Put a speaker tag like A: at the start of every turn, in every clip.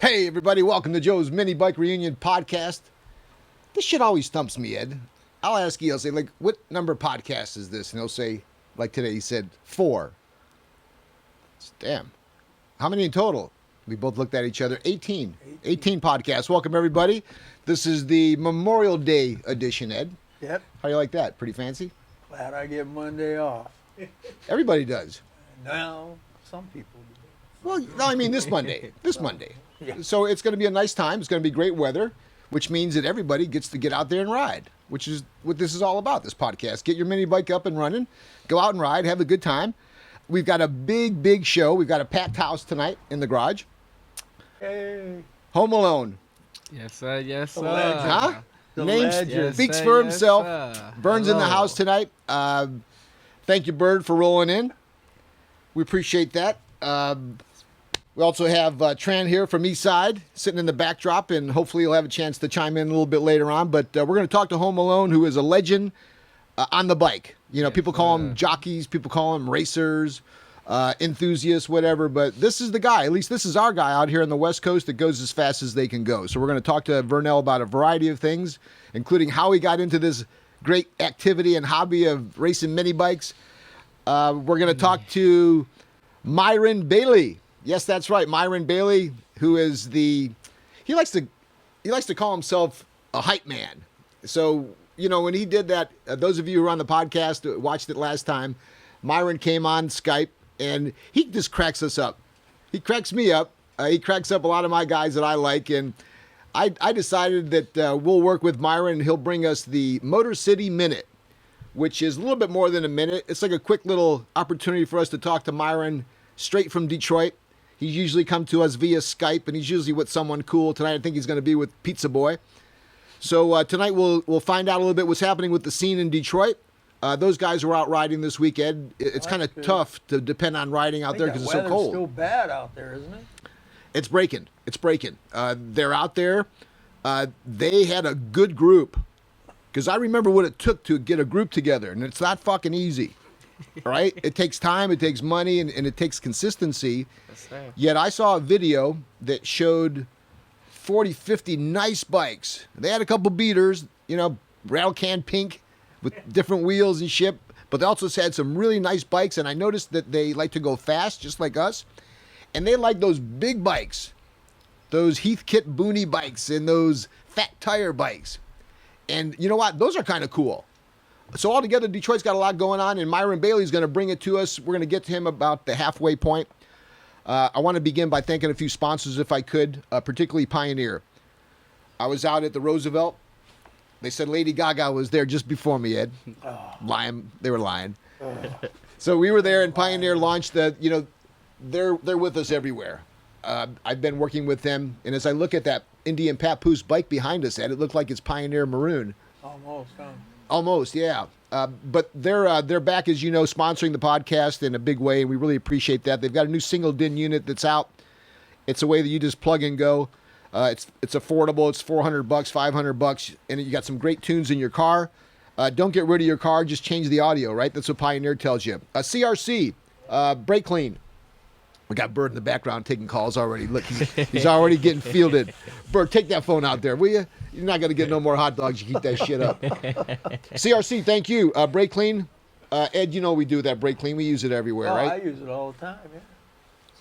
A: Hey everybody, welcome to Joe's Minibike Reunion Podcast. This shit always stumps me, Ed. I'll ask you, I'll say, like, what number podcast is this? And he'll say, like today, he said 4. Damn. How many in total? We both looked at each other. 18 podcasts. Welcome everybody. This is the Memorial Day edition, Ed.
B: Yep.
A: How do you like that? Pretty fancy?
B: Glad I get Monday off.
A: Everybody does.
B: No, some people do.
A: Well, no, I mean this Monday. This Monday.
B: Yeah.
A: So it's going to be a nice time. It's going to be great weather, which means that everybody gets to get out there and ride, which is what this is all about, this podcast. Get your mini bike up and running. Go out and ride. Have a good time. We've got a big show. We've got a packed house tonight in the garage.
B: Hey.
A: Home Alone.
C: Yes, sir. Yes, sir.
A: Huh?
B: The
A: Name
B: legend.
A: speaks
C: Yes,
A: for
C: sir.
A: himself.
C: Yes, sir.
A: Bird's in the
C: Hello.
A: house tonight. Thank you, Bird, for rolling in. We appreciate that. We also have Tran here from East Side sitting in the backdrop, and hopefully he'll have a chance to chime in a little bit later on. But we're going to talk to Home Alone, who is a legend on the bike. You know,
C: Yes,
A: people call
C: sir.
A: them jockeys, people call them racers, enthusiasts, whatever. But this is the guy, at least this is our guy out here on the West Coast that goes as fast as they can go. So we're going to talk to Vernell about a variety of things, including how he got into this great activity and hobby of racing mini bikes. We're going to talk to Myron Bailey. Yes, that's right. Myron Bailey, who is he likes to call himself a hype man. So, you know, when he did that, those of you who were on the podcast, watched it last time, Myron came on Skype and he just cracks us up. He cracks me up. He cracks up a lot of my guys that I like. And I decided that we'll work with Myron and he'll bring us the Motor City Minute, which is a little bit more than a minute. It's like a quick little opportunity for us to talk to Myron straight from Detroit. He's usually come to us via Skype, and he's usually with someone cool. Tonight, I think he's going to be with Pizza Boy. So tonight, we'll find out a little bit what's happening with the scene in Detroit. Those guys were out riding this weekend. It's kind of tough to depend on riding out there because it's so cold.
B: Still bad out there, isn't it?
A: It's breaking. They're out there. They had a good group because I remember what it took to get a group together, and it's not fucking easy. All right? It takes time, it takes money, and it takes consistency.
C: Yes, sir.
A: Yet I saw a video that showed 40, 50 nice bikes. They had a couple beaters, you know, rattle can pink with different wheels and shit, but they also had some really nice bikes, and I noticed that they like to go fast, just like us, and they like those big bikes, those Heathkit Booney bikes and those fat tire bikes. And you know what? Those are kind of cool. So altogether, Detroit's got a lot going on, and Myron Bailey's going to bring it to us. We're going to get to him about the halfway point. I want to begin by thanking a few sponsors, if I could, particularly Pioneer. I was out at the Roosevelt. They said Lady Gaga was there just before me, Ed. Lying. They were lying. So we were there, and Pioneer launched the, you know, they're with us everywhere. I've been working with them, and as I look at that Indian Papoose bike behind us, Ed, it looked like it's Pioneer Maroon.
B: Almost, huh?
A: Almost, yeah. But they're back, as you know, sponsoring the podcast in a big way, and we really appreciate that. They've got a new single DIN unit that's out. It's a way that you just plug and go. It's affordable. It's $400, $500, and you got some great tunes in your car. Don't get rid of your car. Just change the audio, right? That's what Pioneer tells you. CRC, brake clean. We got Bird in the background taking calls already. Look, he's already getting fielded. Bird, take that phone out there, will you? You're not going to get no more hot dogs. You keep that shit up. CRC, thank you. Brake clean. Ed, you know we do that brake clean. We use it everywhere, right?
B: I use it all the time, yeah.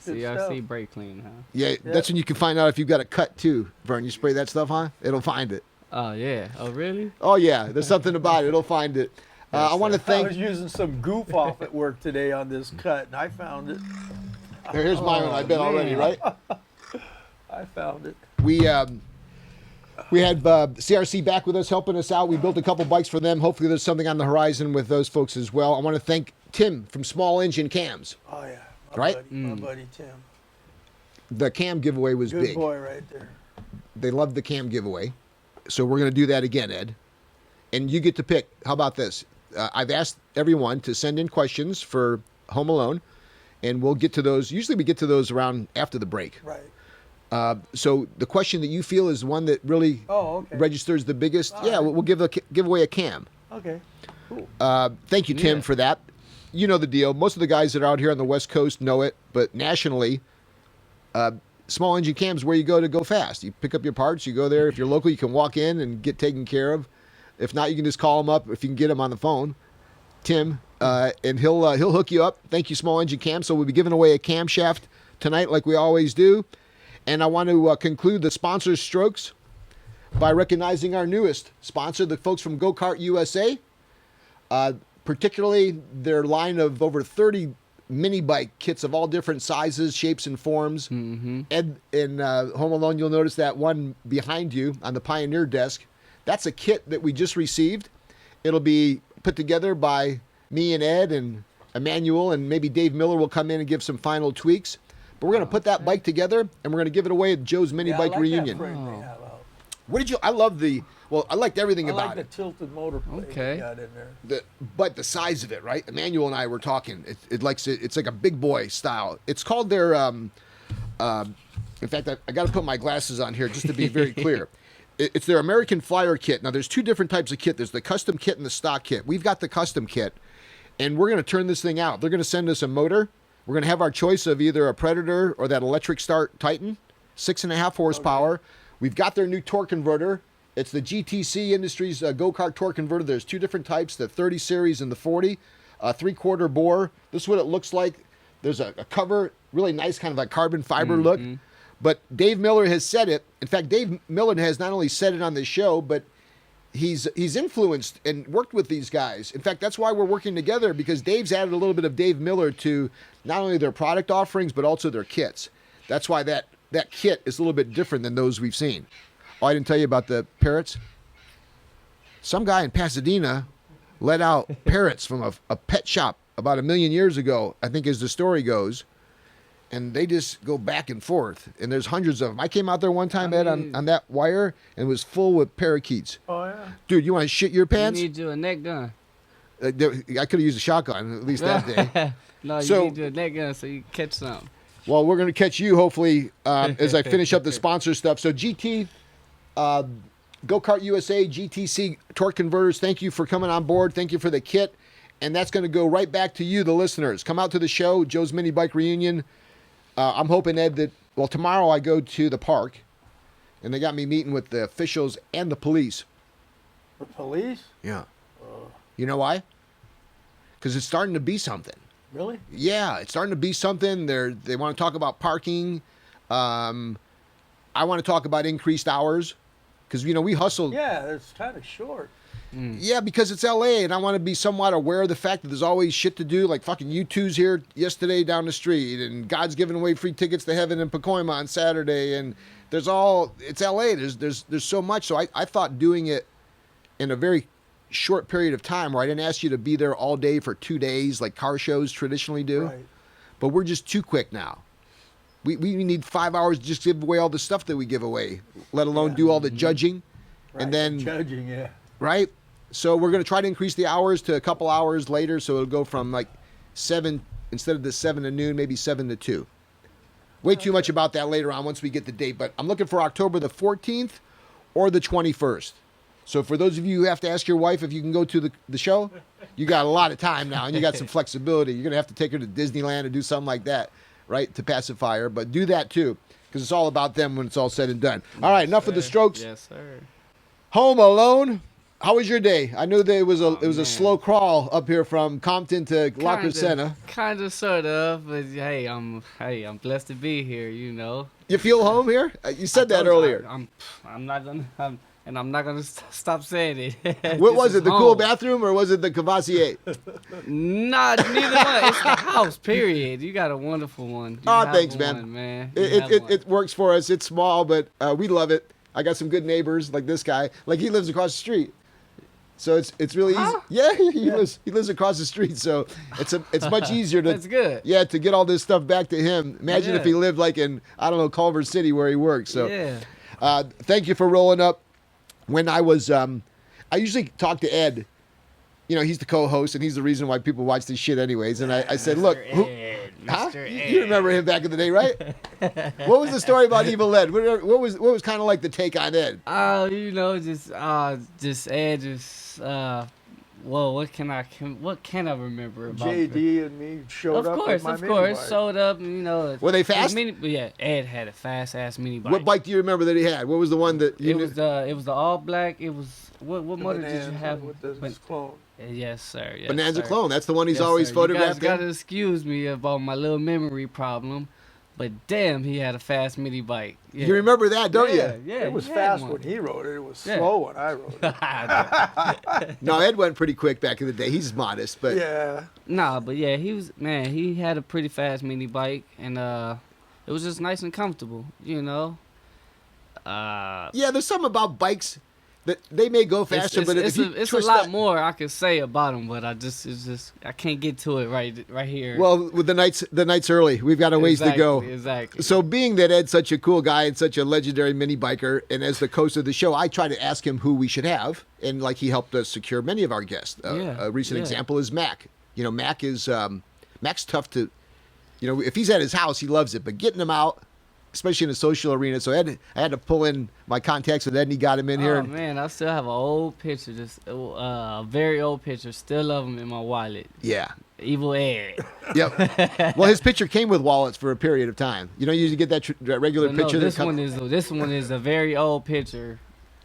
B: Good
C: CRC
B: stuff.
C: brake clean, huh?
A: Yeah, that's when you can find out if you've got a cut, too. Vern, you spray that stuff on, it'll find it.
C: Oh, yeah. Oh, really?
A: Oh, yeah. There's something about it. It'll find it. I want to
B: I
A: thank...
B: was using some goof off at work today on this cut, and I found it.
A: Here's my one. I bet already, right?
B: I found it.
A: We had CRC back with us, helping us out. We built a couple bikes for them. Hopefully there's something on the horizon with those folks as well. I want to thank Tim from Small Engine Cams.
B: Oh, yeah.
A: Right?
B: My buddy Tim.
A: The cam giveaway was
B: Good
A: big.
B: boy right there.
A: They loved the cam giveaway. So we're going to do that again, Ed. And you get to pick. How about this? I've asked everyone to send in questions for Home Alone, and we'll get to those. Usually we get to those around after the break.
B: Right.
A: So the question that you feel is the one that really registers the biggest, we'll give away a cam.
B: Okay. Cool.
A: Thank you, Tim, for that. You know the deal. Most of the guys that are out here on the West Coast know it, but nationally, small engine cams where you go to go fast. You pick up your parts, you go there. If you're local, you can walk in and get taken care of. If not, you can just call him up if you can get him on the phone, Tim, and he'll hook you up. Thank you, Small Engine Cam. So we'll be giving away a camshaft tonight like we always do. And I want to conclude the sponsors' strokes by recognizing our newest sponsor, the folks from Go Kart USA, particularly their line of over 30 mini bike kits of all different sizes, shapes, and forms.
C: Mm-hmm.
A: And in Home Alone, you'll notice that one behind you on the Pioneer desk. That's a kit that we just received. It'll be put together by me and Ed and Emmanuel, and maybe Dave Miller will come in and give some final tweaks. But we're going to put that bike together, and we're going to give it away at Joe's Minibike Reunion. What did you? I love the. Well, I liked everything about it.
B: I like the tilted motor plate they got in there.
A: But the size of it, right? Emmanuel and I were talking. It's like a big boy style. It's called their. In fact, I got to put my glasses on here just to be very clear. It's their American Flyer kit. Now, there's two different types of kit. There's the custom kit and the stock kit. We've got the custom kit, and we're going to turn this thing out. They're going to send us a motor. We're going to have our choice of either a Predator or that electric start Titan, 6.5 horsepower. Okay. We've got their new torque converter. It's the GTC Industries go-kart torque converter. There's two different types, the 30 series and the 40. 3/4 bore. This is what it looks like. There's a cover, really nice kind of like carbon fiber look. But Dave Miller has said it. In fact, Dave Miller has not only said it on this show, but he's influenced and worked with these guys. In fact, that's why we're working together, because Dave's added a little bit of Dave Miller to not only their product offerings, but also their kits. That's why that kit is a little bit different than those we've seen. Oh, I didn't tell you about the parrots. Some guy in Pasadena let out parrots from a pet shop about 1 million years ago, I think, as the story goes. And they just go back and forth. And there's hundreds of them. I came out there one time, Ed, on that wire, and it was full with parakeets.
B: Oh, yeah.
A: Dude, you want to shit your pants?
C: You need to do a net gun.
A: I could have used a shotgun, at least that day.
C: No, you need to do a net gun so you can catch something.
A: Well, we're going to catch you, hopefully, as I finish up the sponsor stuff. So GT, Go Kart USA, GTC torque converters, thank you for coming on board. Thank you for the kit. And that's going to go right back to you, the listeners. Come out to the show, Joe's Minibike Reunion. I'm hoping, Ed, that, well, tomorrow I go to the park, and they got me meeting with the officials and the police.
B: The police?
A: Yeah. You know why? Because it's starting to be something.
B: Really?
A: Yeah, it's starting to be something. They want to talk about parking. I want to talk about increased hours, because, we hustle.
B: Yeah, it's kind of short.
A: Yeah, because it's LA, and I want to be somewhat aware of the fact that there's always shit to do, like fucking U2's here yesterday down the street, and God's giving away free tickets to heaven in Pacoima on Saturday, and it's LA. There's so much. So I thought doing it in a very short period of time, where I didn't ask you to be there all day for 2 days like car shows traditionally do.
B: Right.
A: But we're just too quick now. We need 5 hours to just give away all the stuff that we give away, let alone do all the judging.
B: Right.
A: And then
B: Judging, yeah.
A: Right? So we're going to try to increase the hours to a couple hours later, so it'll go from like 7, instead of the 7 to noon, maybe 7 to 2. Way too much about that later on once we get the date, but I'm looking for October the 14th or the 21st. So for those of you who have to ask your wife if you can go to the show, you got a lot of time now, and you got some flexibility. You're going to have to take her to Disneyland or do something like that, right, to pacify her. But do that too, because it's all about them when it's all said and done. All right, enough of the strokes.
C: Yes, sir.
A: Home Alone. How was your day? I knew that it was a slow crawl up here from Compton to La Crescenta.
C: Kind of, sort of, but hey, I'm blessed to be here.
A: You feel home here? You said that earlier.
C: I'm not gonna stop saying it.
A: What was it? The cool bathroom, or was it the Cavassier?
C: Not neither one. It's the house. Period. You got a wonderful one.
A: Thanks, man. It works for us. It's small, but we love it. I got some good neighbors like this guy. Like, he lives across the street. So it's really easy. Yeah, he lives across the street, so it's much easier to
C: That's good.
A: Yeah, to get all this stuff back to him. Imagine if
C: Yeah.
A: he lived like in I don't know Culver City where he works. So
C: Yeah.
A: thank you for rolling up. When I was I usually talk to Ed. You know, he's the co-host and he's the reason why people watch this shit anyways. And I said, look, you remember him back in the day, right? What was the story about Evil Ed? What was kind of like the take on Ed?
C: You know, just Ed, well, what can I remember about
B: JD and me showed up.
C: Of course, showed up. And, you know,
A: Were they fast?
C: Yeah, Ed had a fast ass mini bike.
A: What bike do you remember that he had? What was the one that you
C: It
A: knew?
C: was the all black. It was what motor did you have?
B: With the clone.
C: Yes, sir. Yes,
A: Bonanza
C: sir.
A: Clone. That's the one he's
C: Yes,
A: always
C: sir.
A: photographed.
C: You guys gotta excuse me about my little memory problem, but damn, he had a fast mini bike. Yeah.
A: You remember that, don't
C: Yeah,
A: you?
C: yeah.
B: It was
C: he had
B: fast
C: one.
B: when he rode it. It was
C: Yeah.
B: slow when I rode it.
A: No, Ed went pretty quick back in the day. He's modest, but
B: Yeah.
C: Nah, but yeah, he had a pretty fast mini bike, and it was just nice and comfortable, you know.
A: yeah, there's something about bikes that they may go faster, but if you
C: it's a
A: twist
C: lot
A: that-
C: more I could say about them, but I can't get to it right here.
A: Well, with the night's early. We've got a ways to go.
C: Exactly.
A: So being that Ed's such a cool guy and such a legendary mini biker, and as the host of the show, I try to ask him who we should have, and like he helped us secure many of our guests. A recent example is Mac. You know, Mac is Mac's tough to, you know, if he's at his house, he loves it, but getting him out, especially in a social arena. So I had to pull in my contacts with Ed, and he got him in here.
C: Oh man, I still have an old picture, just a very old picture. Still have them in my wallet.
A: Yeah.
C: Evil Ed.
A: Yep. Well, his picture came with wallets for a period of time. You know, you usually get that regular
C: No,
A: picture.
C: this one is a very old picture.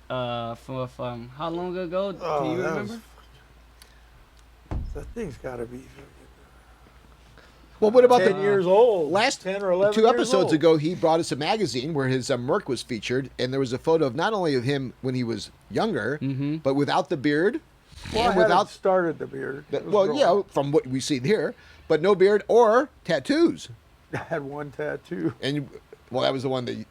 C: From how long ago? Can you remember?
B: That thing's got to be
A: Well, what about
B: 10
A: the
B: years old.
A: last
B: 10 or 11
A: 2
B: years
A: episodes
B: old.
A: ago? He brought us a magazine where his Merc was featured, and there was a photo of not only of him when he was younger, but without the beard,
B: Well,
A: and
B: I
A: without
B: hadn't started the beard. It was
A: well,
B: growing.
A: yeah, from what we see here, but no beard or tattoos.
B: I had one tattoo.
A: And well, that was the one that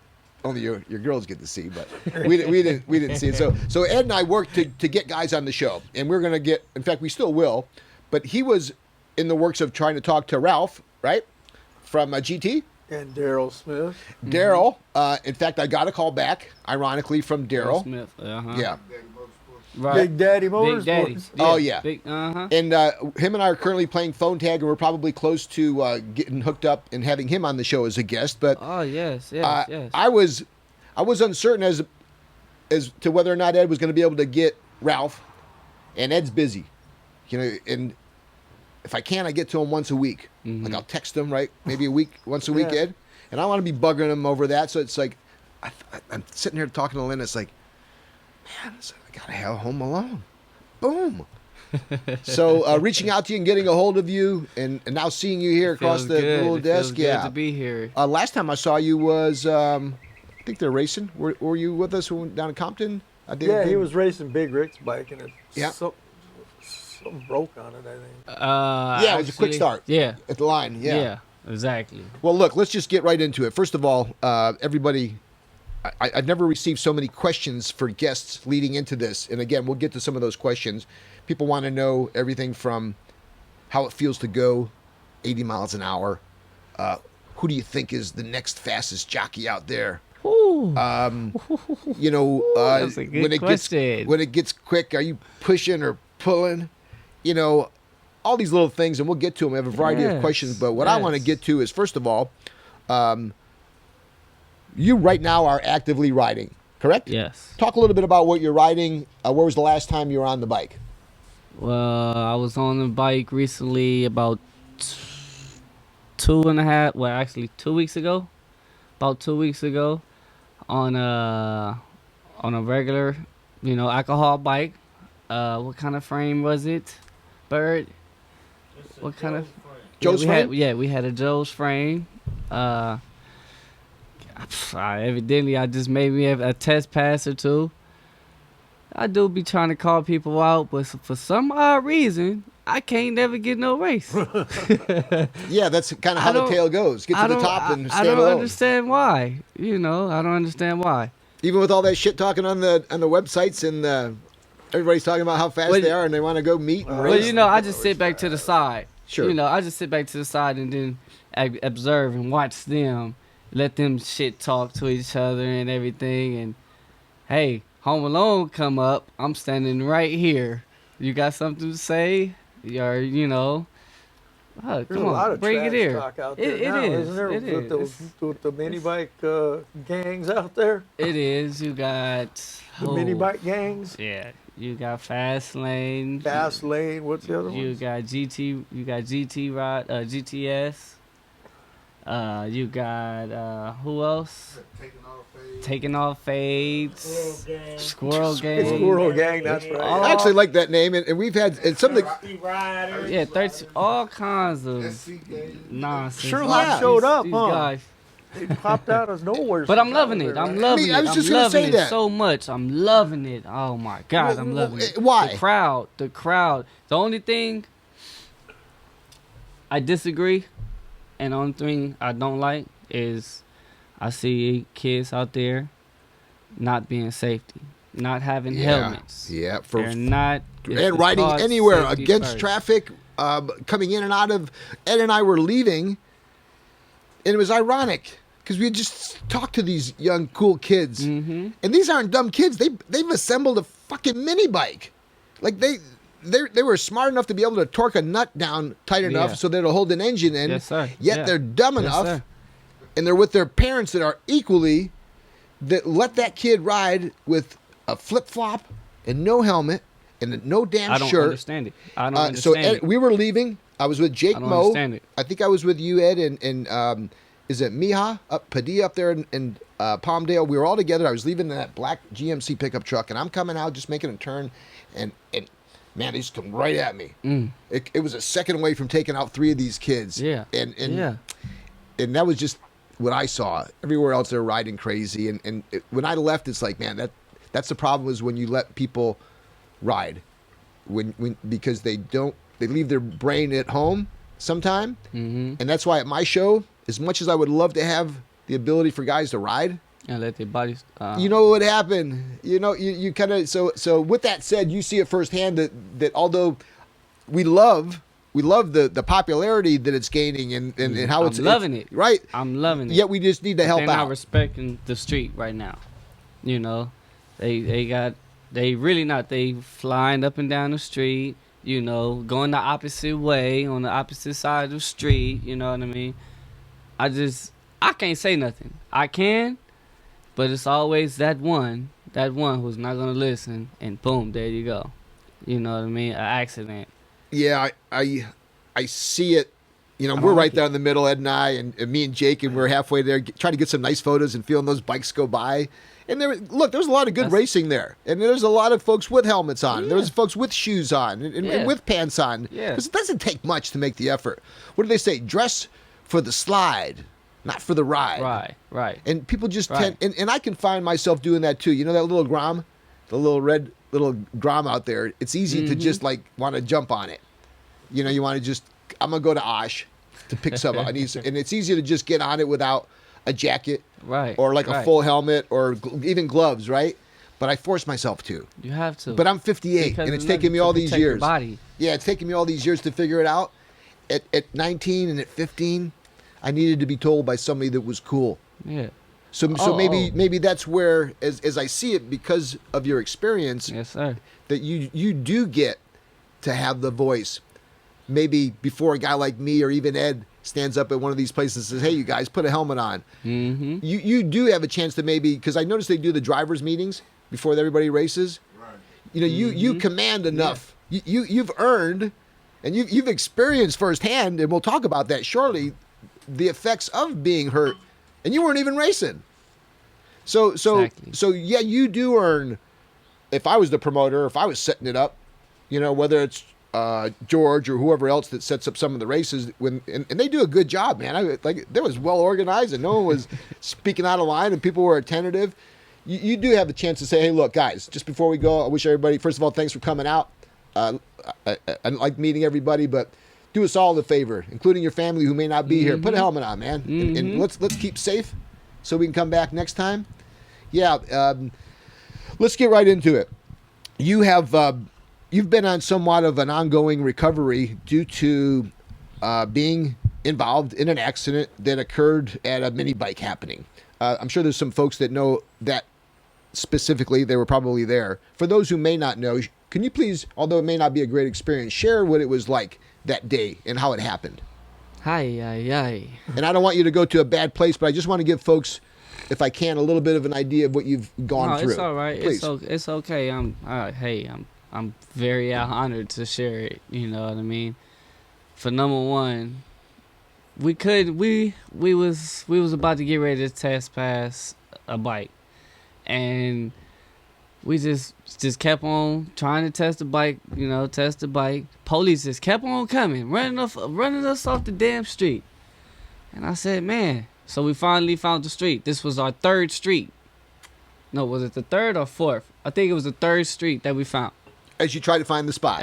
A: only your girls get to see, but we didn't see it. So Ed and I worked to get guys on the show, and we're gonna get. In fact, we still will. But he was in the works of trying to talk to Ralph, right, from GT.
B: And Daryl Smith.
A: Daryl. In fact, I got a call back, ironically, from Daryl.
C: Smith.
A: Yeah.
C: Right.
B: Big Daddy
C: Big
B: Motorsports.
C: Daddy.
A: Oh, yeah.
C: Big,
A: And him and I are currently playing phone tag, and we're probably close to getting hooked up and having him on the show as a guest. But
C: Oh yes.
A: I was uncertain as to whether or not Ed was going to be able to get Ralph, and Ed's busy, you know. And if I can, I get to him once a week. Like I'll text him, right? Maybe once a week,
B: Yeah.
A: Ed. And I want to be bugging him over that. So it's like I'm sitting here talking to Lynn. It's like, man, I gotta have Home Alone. Boom. So reaching out to you and getting a hold of you, and now seeing you here across
C: Feels
A: the
C: good.
A: little
C: It feels
A: desk.
C: good
A: Yeah.
C: to be here.
A: Last time I saw you was, I think they're racing. Were you with us when we went down in Compton? I did.
B: Yeah, he was racing Big Rick's bike, and
A: Yeah.
B: something broke on it, I think.
A: Yeah, it was a quick start.
C: Yeah.
A: At the line. Yeah.
C: Exactly.
A: Well, look, let's just get right into it. First of all, everybody, I've never received so many questions for guests leading into this. And again, we'll get to some of those questions. People want to know everything from how it feels to go 80 miles an hour. Who do you think is the next fastest jockey out there?
C: Ooh.
A: You know,
C: That's a good question.
A: when it gets quick, are you pushing or pulling? You know, all these little things, and we'll get to them. I have a variety of
C: Yes,
A: questions, but what I want to
C: yes.
A: get to is, first of all, you right now are actively riding, correct?
C: Yes.
A: Talk a little bit about what you're riding. Where was the last time you were on the bike?
C: Well, I was on the bike recently about 2.5. Well, actually 2 weeks ago. About 2 weeks ago, on a regular, alcohol bike. What kind of frame was it, Bird? What kind of?
A: Joe's frame?
C: We had a Joe's frame. Evidently, I just made me a test pass or two. I do be trying to call people out, but for some odd reason, I can't never get no race.
A: Yeah, that's kind of how the tail goes. Get to the top and
C: I
A: stand
C: don't
A: alone.
C: understand why. I don't understand why.
A: Even with all that shit talking on the websites and Everybody's talking about how fast
C: Well,
A: they are, and they want to go meet and
C: Well,
A: race.
C: I just sit back to the side.
A: Sure.
C: I just sit back to the side and then observe and watch them, let them shit talk to each other and everything. And hey, Home Alone come up. I'm standing right here. You got something to say? Or
B: There's
C: come
B: a lot
C: on,
B: of
C: bring it
B: trash
C: here.
B: talk out there
C: It
B: now,
C: is.
B: isn't there?
C: It is.
B: With the minibike gangs out there,
C: It is. You got
B: the minibike gangs,
C: Yeah, you got Fast Lane.
B: Fast Lane. What's the other one?
C: You got GT. You got GT Rod. GTS. You got who else? Taking off fades. Squirrel gang.
B: Squirrel Gang. That's right.
C: Oh.
A: I actually like that name, and we've had and some of the.
C: Yeah, 13, all kinds of nonsense.
B: Sherlock
A: Yeah.
B: showed up,
C: These
B: huh?
C: guys.
B: They popped out of nowhere.
C: But I'm loving it. I'm loving
A: I
C: it.
A: was just
C: I'm
A: gonna
C: loving
A: say
C: it
A: that.
C: so much. I'm loving it. Oh my God, I'm loving it.
A: Why?
C: The crowd. The only thing I disagree, and the only thing I don't like is I see kids out there not being safety, not having helmets.
A: Yeah,
C: They're not.
A: and riding anywhere
C: safety
A: against
C: first.
A: traffic, coming in and out of. Ed and I were leaving, and it was ironic because we had just talked to these young, cool kids,
C: Mm-hmm.
A: and these aren't dumb kids. They've assembled a fucking mini bike, like they were smart enough to be able to torque a nut down tight enough
C: Yeah.
A: so that it'll hold an engine in.
C: Yes, sir.
A: Yet
C: Yeah.
A: they're dumb
C: Yes,
A: enough,
C: sir.
A: and they're with their parents that are equally that let that kid ride with a flip flop and no helmet and no damn
C: I don't
A: shirt.
C: understand it. I don't
A: So
C: understand
A: Ed,
C: it.
A: we were leaving. I was with Jake
C: I don't
A: Moe.
C: understand it.
A: I think I was with you, Ed, and is it Miha Padilla up there in Palmdale? We were all together. I was leaving in that black GMC pickup truck, and I'm coming out just making a turn, and man, they just come right at me.
C: Mm.
A: It was a second away from taking out 3 of these kids.
C: Yeah.
A: and
C: Yeah.
A: and that was just what I saw. Everywhere else, they're riding crazy, and when I left, it's like, man, that's the problem is when you let people ride, when because they leave their brain at home sometime,
C: Mm-hmm.
A: and that's why at my show, as much as I would love to have the ability for guys to ride,
C: And let their bodies.
A: you know what would happen. You kind of so. With that said, you see it firsthand that although we love the popularity that it's gaining and how it's
C: I'm loving it.
A: right.
C: I'm loving it.
A: Yet we just need to help
C: They're not
A: out.
C: respecting the street right now. They really not. They flying up and down the street. Going the opposite way on the opposite side of the street. You know what I mean? I can't say nothing. I can, but it's always that one who's not gonna listen, and boom, there you go. You know what I mean? An accident.
A: Yeah, I see it. We're
C: like
A: right
C: it.
A: there in the middle, Ed and I, and me and Jake, and we're halfway there trying to get some nice photos and feeling those bikes go by. And there's a lot of good racing there. And there's a lot of folks with helmets on.
C: Yeah.
A: There's folks with shoes on and
C: Yeah.
A: with pants on.
C: Yeah.
A: Because it doesn't take much to make the effort. What do they say? Dress for the slide, not for the ride.
C: Right.
A: And people just
C: Right.
A: tend, and I can find myself doing that too. You know that little Grom? The little red little Grom out there? It's easy to just like want to jump on it. You want to just, I'm going to go to Osh to pick some up. And it's easy to just get on it without a jacket.
C: Right.
A: Or like a
C: right.
A: full helmet or even gloves, right? But I force myself to.
C: You have to.
A: But I'm 58,
C: Because
A: and it's
C: it's
A: taken me
C: to
A: all these
C: protect your
A: years.
C: body.
A: Yeah, it's taken me all these years to figure it out. At 19 and at 15, I needed to be told by somebody that was cool.
C: Yeah.
A: So maybe that's where, as I see it, because of your experience,
C: Yes, sir.
A: that you do get to have the voice. Maybe before a guy like me or even Ed stands up at one of these places and says, "Hey, you guys, put a helmet on."
C: Mm-hmm.
A: You do have a chance to maybe, because I noticed they do the drivers meetings before everybody races.
D: Right.
A: You command enough. You've earned, and you've experienced firsthand, and we'll talk about that shortly, the effects of being hurt, and you weren't even racing. So
C: Exactly.
A: yeah, you do earn. If I was the promoter, if I was setting it up, whether it's George or whoever else that sets up some of the races, and they do a good job, man. There was well organized and no one was speaking out of line and people were attentive. You do have a chance to say, "Hey, look, guys, just before we go, I wish everybody, first of all, thanks for coming out. I like meeting everybody, but do us all the favor, including your family who may not be here. Put a helmet on, man, and let's keep safe so we can come back next time." Yeah, let's get right into it. you have you've been on somewhat of an ongoing recovery due to being involved in an accident that occurred at a mini bike happening. I'm sure there's some folks that know that specifically. They were probably there. For those who may not know, can you please, although it may not be a great experience, share what it was like that day and how it happened?
C: Hi.
A: And I don't want you to go to a bad place, but I just want to give folks, if I can, a little bit of an idea of what you've gone through.
C: It's all right.
A: Please.
C: It's okay. I'm very honored to share it. You know what I mean? For number one, we was about to get ready to test pass a bike, and we just kept on trying to test the bike. You know, test the bike. Police just kept on coming, running us off the damn street. And I said, man. So we finally found the street. This was our third street. No, was it the third or fourth? I think it was the third street that we found.
A: As you try to find the spot.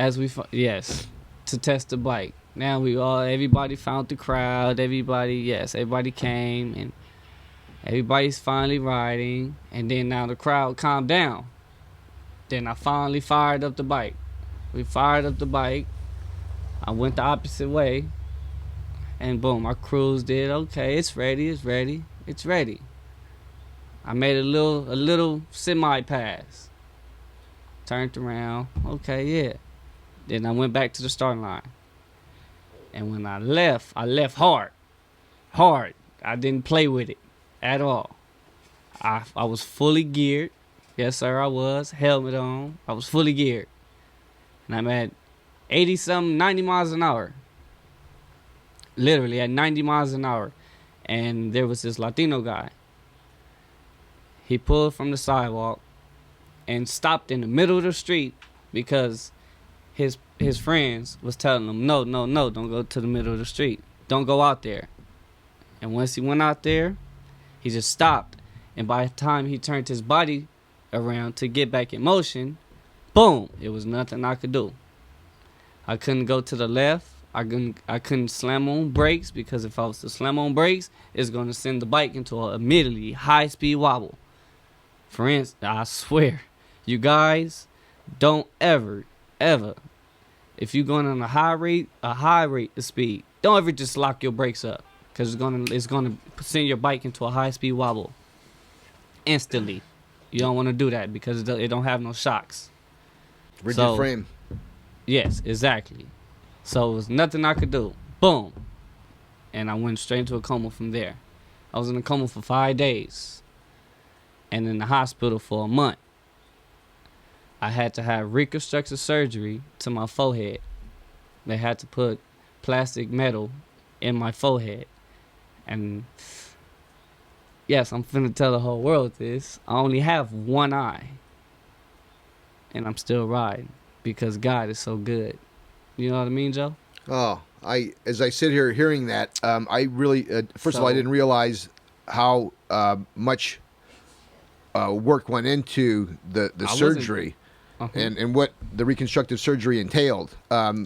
C: Yes, to test the bike. Now everybody found the crowd. Everybody came, and everybody's finally riding. And then now the crowd calmed down. Then I finally fired up the bike. We fired up the bike. I went the opposite way. And boom, I cruised it. Okay, it's ready. I made a little semi pass. Turned around. Okay, yeah. Then I went back to the starting line. And when I left hard. Hard. I didn't play with it at all. I was fully geared. Yes, sir, I was. Helmet on. I was fully geared. And I'm at 80-something, 90 miles an hour. Literally at 90 miles an hour. And there was this Latino guy. He pulled from the sidewalk and stopped in the middle of the street because his friends was telling him, no, don't go to the middle of the street. Don't go out there. And once he went out there, he just stopped. And by the time he turned his body around to get back in motion, boom, it was nothing I could do. I couldn't go to the left. I couldn't slam on brakes, because if I was to slam on brakes, it's going to send the bike into a immediately high-speed wobble. For instance, I swear, you guys don't ever, if you're going on a high rate of speed, don't ever just lock your brakes up, because it's gonna send your bike into a high-speed wobble instantly. You don't want to do that because it don't have no shocks.
A: Rigid frame.
C: Yes, exactly. So it was nothing I could do. Boom. And I went straight into a coma from there. I was in a coma for 5 days. And in the hospital for a month. I had to have reconstructive surgery to my forehead. They had to put plastic metal in my forehead. And yes, I'm finna tell the whole world this. I only have one eye. And I'm still riding because God is so good. You know what I mean, Joe?
A: Oh, as I sit here hearing that, I really, first of all, I didn't realize how much work went into the surgery and what the reconstructive surgery entailed.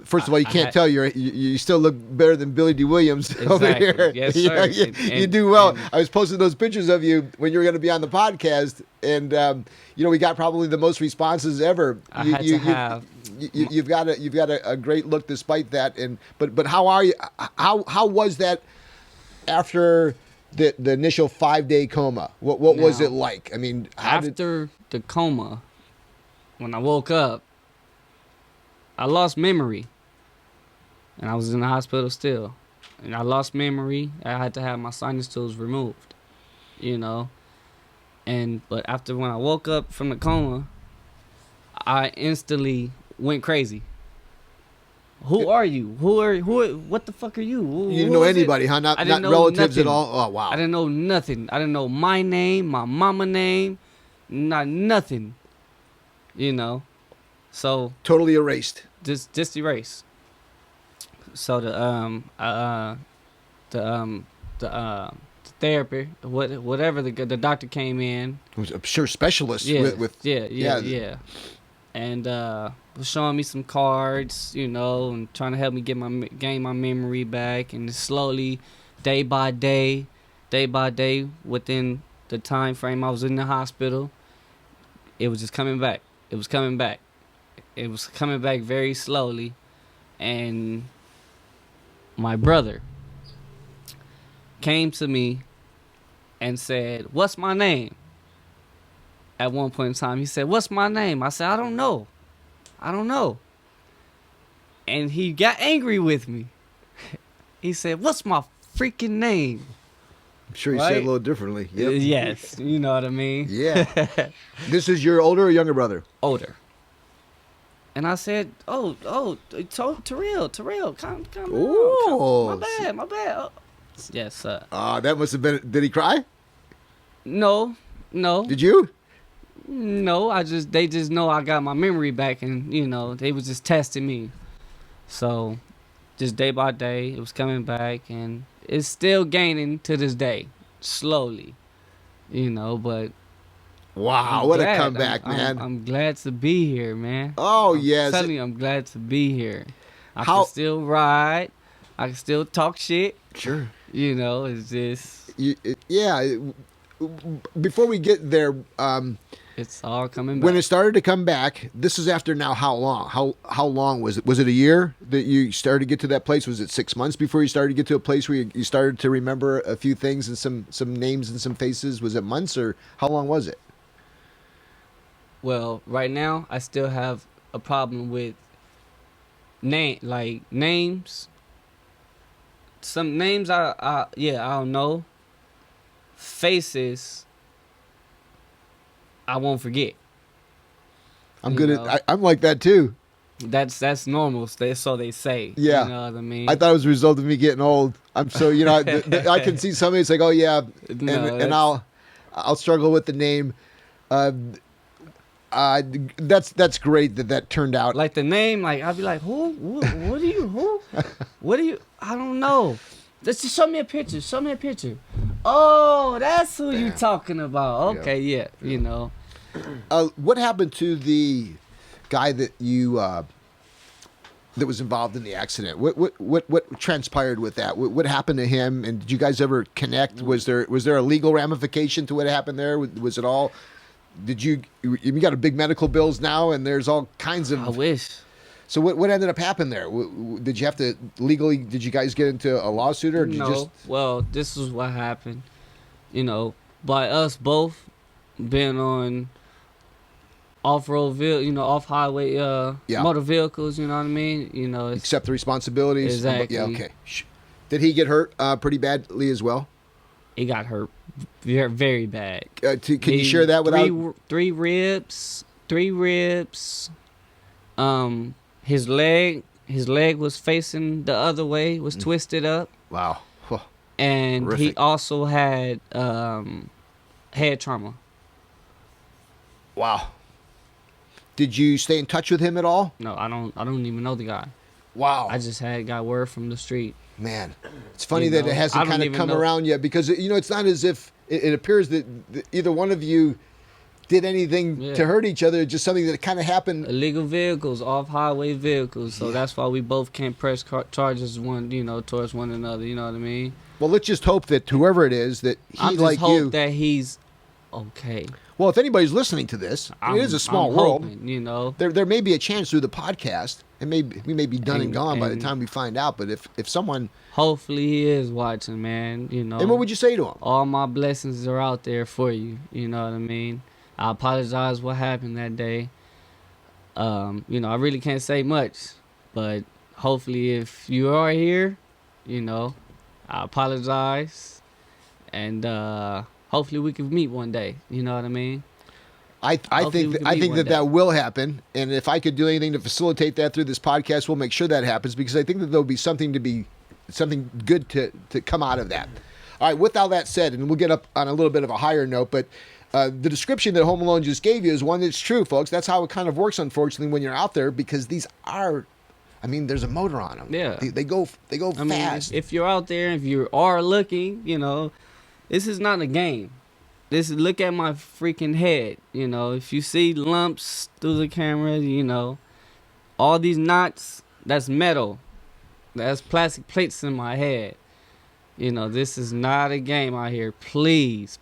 A: First of all, you can't tell you still look better than Billy D. Williams over here.
C: Yes, sir.
A: You do well. I was posting those pictures of you when you were going to be on the podcast, and we got probably the most responses ever. You've got a great look despite that. But how are you? How was that after the initial 5-day coma? What was it like? I mean,
C: after the coma, when I woke up, I lost memory, and I was in the hospital still, and I lost memory. I had to have my sinus tubes removed, but after when I woke up from the coma, I instantly went crazy. Who are you? What the fuck are you?
A: You didn't know anybody, huh? Not relatives at all? Oh, wow.
C: I didn't know nothing. I didn't know my name, my mama name, nothing. So
A: totally erased.
C: Just erased. So the therapy, whatever the doctor came in.
A: It was a sure specialist.
C: Yeah. And was showing me some cards, and trying to help me gain my memory back, and slowly, day by day, within the time frame I was in the hospital, it was just coming back. It was coming back. It was coming back very slowly, and my brother came to me and said, "What's my name?" At one point in time, he said, "What's my name?" I said, I don't know. And he got angry with me. He said, "What's my freaking name?"
A: I'm sure he said it a little differently. Yep.
C: Yes, you know what I mean?
A: Yeah. This is your older or younger brother?
C: Older. And I said, Terrell, come
A: Oh.
C: on. My bad. Oh. Yes, sir.
A: That must have been, did he cry?
C: No.
A: Did you?
C: No, they just know I got my memory back, and, they was just testing me. So, just day by day, it was coming back, and it's still gaining to this day, slowly, but...
A: Wow, what a comeback, man.
C: I'm glad to be here, man.
A: Oh, yes.
C: I'm telling you, I'm glad to be here. I can still ride. I can still talk shit.
A: Sure.
C: It's just...
A: Before we get there...
C: it's all coming back.
A: When it started to come back, this is after now how long? How long was it? Was it a year that you started to get to that place? Was it 6 months before you started to get to a place where you started to remember a few things and some names and some faces? Was it months, or how long was it?
C: Well, right now, I still have a problem with names. Some names I don't know. Faces, I won't forget.
A: I'm good at. I'm like that too.
C: That's normal. So they say.
A: Yeah.
C: You know what I mean?
A: I thought it was a result of me getting old. I'm so I can see somebody. It's like, oh yeah, and I'll struggle with the name. That's great that turned out.
C: Like the name, like I'll be like, who? What are you? Who? What are you? I don't know. Just show me a picture. Oh, that's who you talking about. Okay, yeah.
A: What happened to the guy that you that was involved in the accident? What transpired with that? What happened to him? And did you guys ever connect? Was there a legal ramification to what happened there? Was it all? Did you got a big medical bills now, and there's all kinds of.
C: I wish.
A: So what ended up happening there? Did you have to legally? Did you guys get into a lawsuit, or did you just?
C: Well, this is what happened. By us both being on off-road, off-highway motor vehicles. You know what I mean?
A: Accept the responsibilities.
C: Exactly.
A: Yeah. Okay. Did he get hurt pretty badly as well?
C: He got hurt very, very bad.
A: Can you share that without
C: three ribs? His leg was facing the other way, was twisted up.
A: Wow.
C: And
A: horrific.
C: He also had head trauma.
A: Wow. Did you stay in touch with him at all?
C: No, I don't even know the guy.
A: Wow.
C: I just got word from the street.
A: Man, it's funny that it hasn't kind of come around yet, because it's not as if it appears that either one of you did anything to hurt each other. It's just something that kind of happened.
C: Illegal vehicles, off-highway vehicles. So that's why we both can't press charges towards one another. You know what I mean?
A: Well, let's just hope that whoever it is, that he
C: hope that he's okay.
A: Well, if anybody's listening to this, it is a small world.
C: Hoping,
A: there may be a chance through the podcast, and we may be done and gone by the time we find out. But if someone,
C: hopefully he is watching, man.
A: And what would you say to him?
C: All my blessings are out there for you. You know what I mean? I apologize what happened that day. I really can't say much, but hopefully if you are here, I apologize, and hopefully we can meet one day. You know what I mean?
A: I think that will happen, and if I could do anything to facilitate that through this podcast, we'll make sure that happens, because I think that there'll be something good to come out of that. All right. With all that said, and we'll get up on a little bit of a higher note, but the description that Home Alone just gave you is one that's true, folks. That's how it kind of works, unfortunately, when you're out there, because these are. I mean, there's a motor on them.
C: Yeah,
A: they go fast.
C: If you're out there, if you are looking, this is not a game. Look at my freaking head. If you see lumps through the camera, all these knots, that's metal. That's plastic plates in my head. This is not a game out here. Please,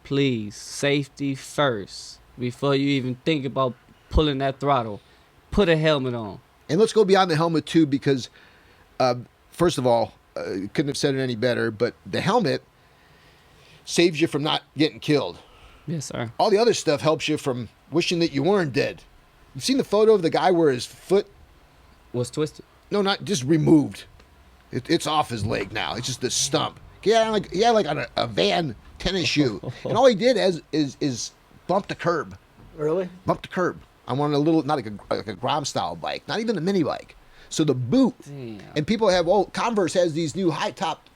C: safety first. Before you even think about pulling that throttle, put a helmet on.
A: And let's go beyond the helmet too, because first of all, couldn't have said it any better, but the helmet saves you from not getting killed.
C: Yes, sir.
A: All the other stuff helps you from wishing that you weren't dead. You've seen the photo of the guy where his foot...
C: Was twisted.
A: No, not just removed. It's off his leg now. It's just a stump. He had like on a Van tennis shoe. And all he did is bump the curb.
B: Really?
A: Bump the curb. I wanted a little, not like a Grom style bike, not even a mini bike. So the boot, and people have, Converse has these new high top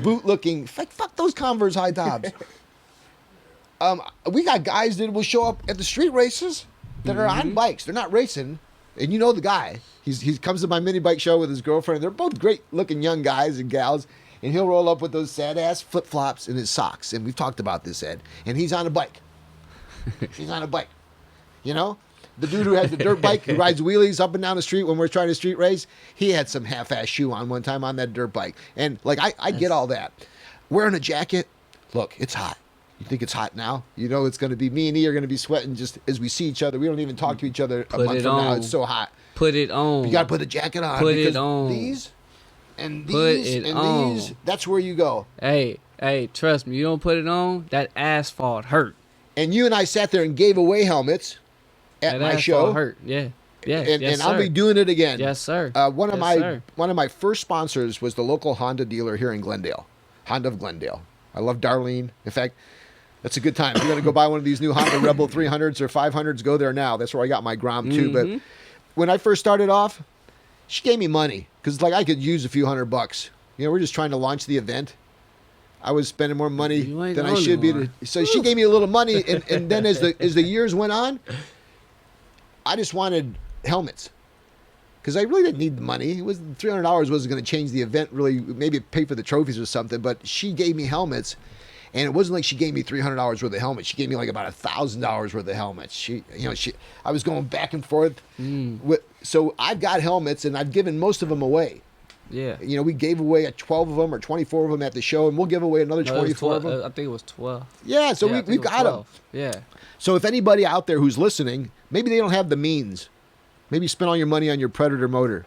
A: boot looking, fuck those Converse high tops. We got guys that will show up at the street races that are on bikes. They're not racing, and you know the guy. He comes to my mini bike show with his girlfriend. They're both great looking young guys and gals, and he'll roll up with those sad ass flip flops and his socks. And we've talked about this, Ed. And he's on a bike. He's on a bike. You know? The dude who has the dirt bike, who rides wheelies up and down the street when we're trying to street race, he had some half-ass shoe on one time on that dirt bike. And, like, I get all that. Wearing a jacket, look, it's hot. You think it's hot now? You know it's going to be, me and E are going to be sweating just as we see each other. We don't even talk to each other a month from now. It's so hot.
C: Put it on.
A: You got to put a jacket on.
C: Put it on.
A: These and these and these, that's where you go.
C: Hey, trust me, you don't put it on, that asphalt hurt.
A: And you and I sat there and gave away helmets at my show.
C: Hurt. Yeah. Yeah.
A: And I'll be doing it again.
C: Yes, sir.
A: One of my first sponsors was the local Honda dealer here in Glendale. Honda of Glendale. I love Darlene. In fact, that's a good time. If you're going to go buy one of these new Honda Rebel 300s or 500s, go there now. That's where I got my Grom too. But when I first started off, she gave me money because like I could use a few $100. You know, we're just trying to launch the event. I was spending more money than I should be. So she gave me a little money, and then as the years went on, I just wanted helmets because I really didn't need the money. It was $300 wasn't going to change the event really. Maybe pay for the trophies or something. But she gave me helmets, and it wasn't like she gave me $300 worth of helmets. She gave me like about $1,000 worth of helmets. I was going back and forth. So I've got helmets, and I've given most of them away.
C: Yeah.
A: You know, we gave away 12 of them or 24 of them at the show, and we'll give away another 24 of them.
C: I think it was 12.
A: Yeah, so we've got them.
C: Yeah.
A: So if anybody out there who's listening, maybe they don't have the means. Maybe spend all your money on your Predator motor.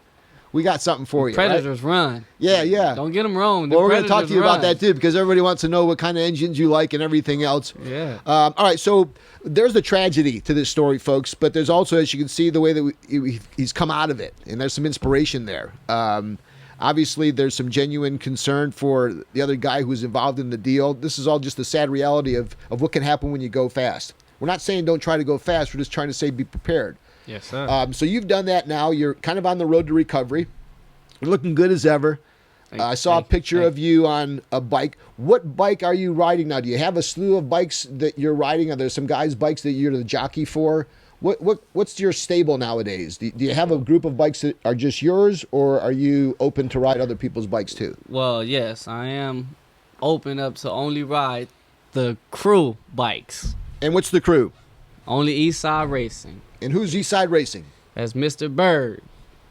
A: We got something for you.
C: Predators run.
A: Yeah.
C: Don't get them wrong.
A: Well, we're going to talk to you about that too, because everybody wants to know what kind of engines you like and everything else.
C: Yeah.
A: All right, so there's the tragedy to this story, folks, but there's also, as you can see, the way that he's come out of it, and there's some inspiration there. Obviously, there's some genuine concern for the other guy who's involved in the deal. This is all just the sad reality of what can happen when you go fast. We're not saying don't try to go fast. We're just trying to say be prepared.
C: Yes, sir.
A: So you've done that now. You're kind of on the road to recovery. You're looking good as ever. I saw a picture of you on a bike. What bike are you riding now? Do you have a slew of bikes that you're riding? Are there some guys' bikes that you're the jockey for? What's your stable nowadays? Do you have a group of bikes that are just yours, or are you open to ride other people's bikes too?
C: Well, yes, I am open up to only ride the crew bikes.
A: And what's the crew?
C: Only Eastside Racing.
A: And who's Eastside Racing?
C: That's Mr. Bird,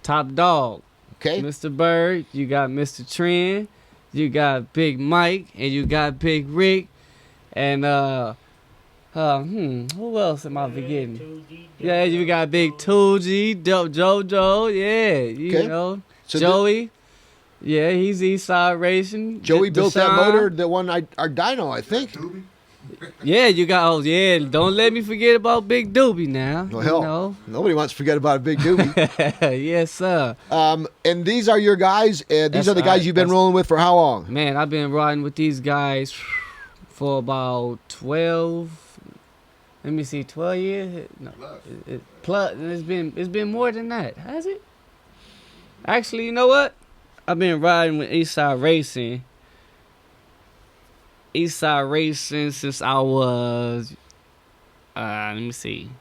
C: top dog.
A: Okay.
C: Mr. Bird, you got Mr. Trend, you got Big Mike, and you got Big Rick, and who else am I forgetting? Yeah, you got Big 2G, JoJo, yeah, you know, so Joey. Yeah, he's Eastside Racing.
A: Joey built that motor, the one our dyno, I think.
C: Yeah, you got, don't let me forget about Big Doobie now.
A: Well, hell, nobody wants to forget about a Big Doobie.
C: Yes, sir.
A: And these are your guys? These are the guys you've been rolling with for how long?
C: Man, I've been riding with these guys for about 12, let me see, 12 years? No, plus, it's been more than that, has it? Actually, you know what? I've been riding with Eastside Racing since I was, let me see.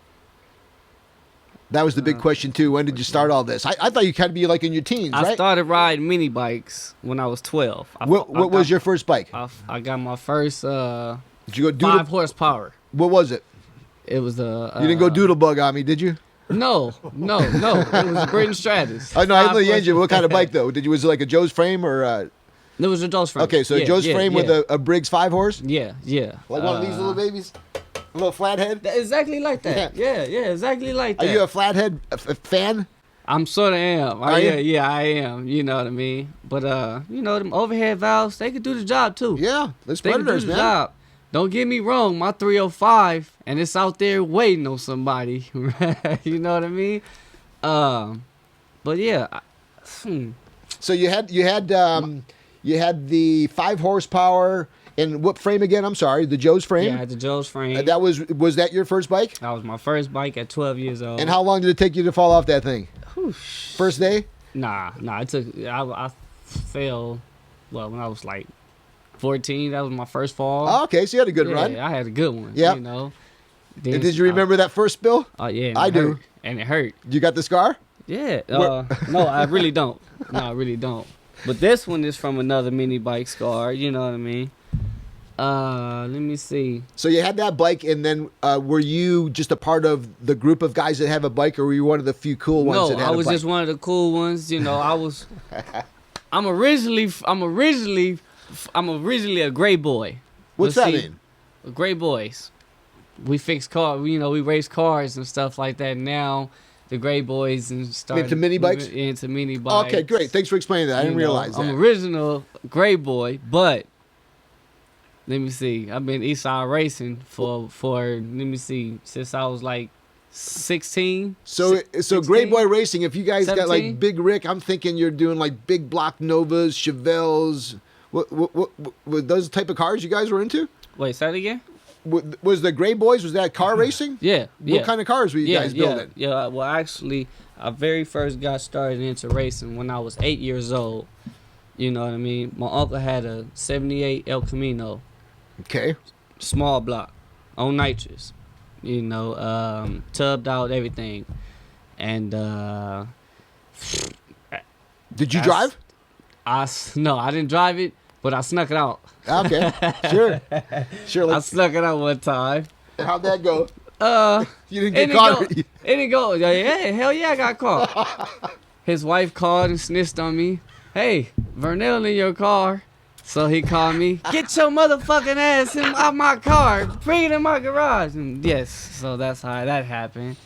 A: That was the big question too. When did you start all this? I thought you had to be like in your teens, right?
C: I started riding mini bikes when I was 12.
A: What was your first bike?
C: I got my first
A: did you go
C: 5 horsepower.
A: What was it?
C: It was a.
A: You didn't go doodlebug on me, did you?
C: No. It was a Britain Stratus.
A: I know. I know the engine. What kind of bike though? Was it like a Joe's frame or?
C: It was a Joe's frame.
A: Okay, so Joe's frame with a Briggs 5 horse.
C: Yeah.
A: Like one of these little babies. A little flathead?
C: Exactly like that. Yeah, exactly like
A: Are
C: that.
A: you a flathead fan?
C: I'm sort of am.
A: Are you?
C: Yeah, I am. You know what I mean? But, them overhead valves, they could do the job, too.
A: Yeah, those
C: They can do
A: predators,
C: the
A: man.
C: job. Don't get me wrong, my 305, and it's out there waiting on somebody. You know what I mean? But yeah.
A: So you had the 5 horsepower and what frame again? I'm sorry, the Joe's frame.
C: Yeah, I had the Joe's frame.
A: That was that your first bike?
C: That was my first bike at 12 years old.
A: And how long did it take you to fall off that thing?
C: Whew.
A: First day?
C: Nah. It took. I fell. Well, when I was like 14, that was my first fall.
A: Oh, okay, so you had a good run.
C: Yeah, I had a good one.
A: Yep.
C: You know.
A: And did you remember that first spill?
C: Oh yeah,
A: I do.
C: Hurt. And it hurt.
A: You got the scar?
C: Yeah. No, I really don't. No, I really don't. But this one is from another mini bike scar. You know what I mean? Let me see.
A: So you had that bike, and then were you just a part of the group of guys that have a bike, or were you one of the few cool ones that had a bike?
C: No, I was just one of the cool ones. You know, I was. I'm originally a gray boy.
A: What's that mean?
C: Gray boys. We fix cars. You know, we race cars and stuff like that. Now the gray boys and started
A: into mini bikes.
C: Into mini bikes.
A: Okay, great. Thanks for explaining that. I didn't realize that.
C: I'm original gray boy, but let me see. I've been Eastside racing for let me see, since I was like 16.
A: So
C: 16?
A: Gray Boy Racing, if you guys got
C: 17?
A: like Big Rick, I'm thinking you're doing like big block Novas, Chevelles. What those type of cars you guys were into?
C: Wait, say that again?
A: Was the Gray Boys, was that car racing?
C: Yeah.
A: What kind of cars were you guys building?
C: Yeah, well, actually, I very first got started into racing when I was 8 years old. You know what I mean? My uncle had a 78 El Camino.
A: Okay.
C: Small block, on nitrous. You know, tubbed out, everything. And,
A: did you drive?
C: No, I didn't drive it, but I snuck it out.
A: Okay, sure.
C: I snuck it out one time.
A: How'd that go? You didn't get caught.
C: It didn't go. Yeah, hell yeah, I got caught. His wife called and snitched on me. Hey, Vernell in your car. So he called me. Get your motherfucking ass out my car. Bring it in my garage. And yes, so that's how that happened.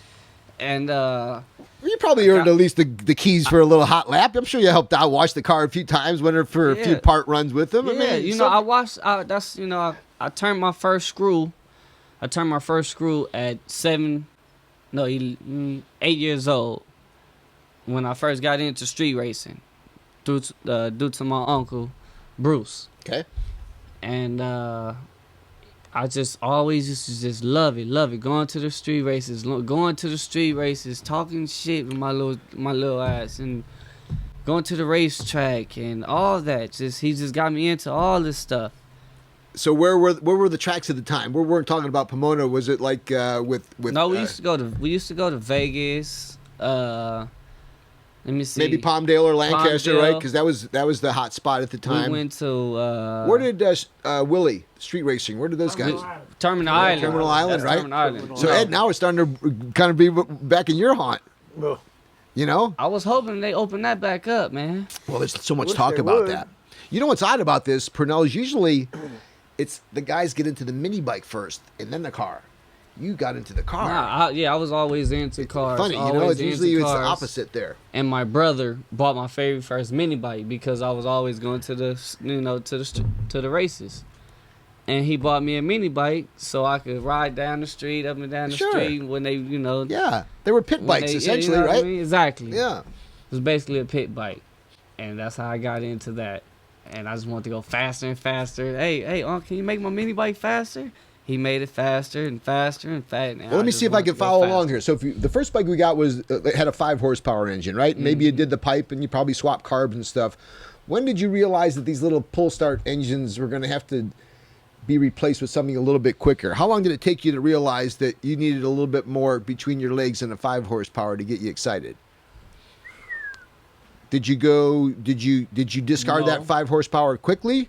C: And
A: you probably earned at least the keys for a little hot lap. I'm sure you helped out wash the car a few times, went for a few part runs with him.
C: Yeah,
A: I mean,
C: I watched. That's I turned my first screw. I turned my first screw at 8 years old when I first got into street racing, due to my uncle Bruce.
A: Okay.
C: And I just always used to just love it, going to the street races, talking shit with my little ass, and going to the racetrack and all that. He just got me into all this stuff.
A: So where were the tracks at the time? We weren't talking about Pomona. Was it like with?
C: No, we used to go to Vegas. Let me see.
A: Maybe Palmdale or Lancaster,
C: Palmdale.
A: right? Because that was the hot spot at the time.
C: We went to
A: where did Willie street racing? Where did those guys?
C: Terminal Island.
A: Terminal Island,
C: That's
A: right?
C: Terminal Island.
A: So Ed, now it's starting to kind of be back in your haunt. You know?
C: I was hoping they open that back up, man.
A: Well, there's so much talk about that. You know what's odd about this, Purnell, is usually it's the guys get into the mini bike first and then the car. You got into the car.
C: I was always into cars.
A: Funny,
C: always
A: it's usually
C: into
A: it's the
C: cars.
A: opposite there.
C: And my brother bought my very first mini bike because I was always going to the to the races. And he bought me a mini bike so I could ride down the street, up and down the street when they,
A: Yeah, they were pit bikes essentially,
C: what
A: right?
C: I mean? Exactly.
A: Yeah.
C: It was basically a pit bike. And that's how I got into that. And I just wanted to go faster and faster. Hey, can you make my mini bike faster? He made it faster and faster and faster.
A: Well, let me see if I can follow along here. So the first bike we got had a 5 horsepower engine, right? Mm-hmm. Maybe you did the pipe and you probably swapped carbs and stuff. When did you realize that these little pull start engines were going to have to be replaced with something a little bit quicker? How long did it take you to realize that you needed a little bit more between your legs than a 5 horsepower to get you excited? Did you discard that 5 horsepower quickly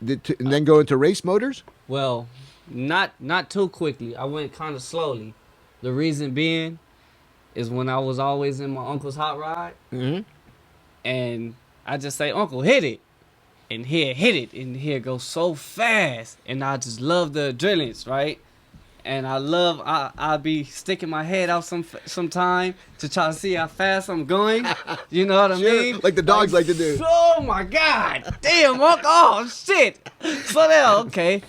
A: and then go into race motors?
C: Well, not too quickly. I went kind of slowly. The reason being is when I was always in my uncle's hot rod, and I just say, "Uncle, hit it," and he'll hit it, and he'll go so fast, and I just love the adrenaline, right? And I'll be sticking my head out sometime to try to see how fast I'm going. You know what I mean?
A: Like the dogs like to do.
C: Oh my God. Damn, Uncle. Oh, shit. So then, okay.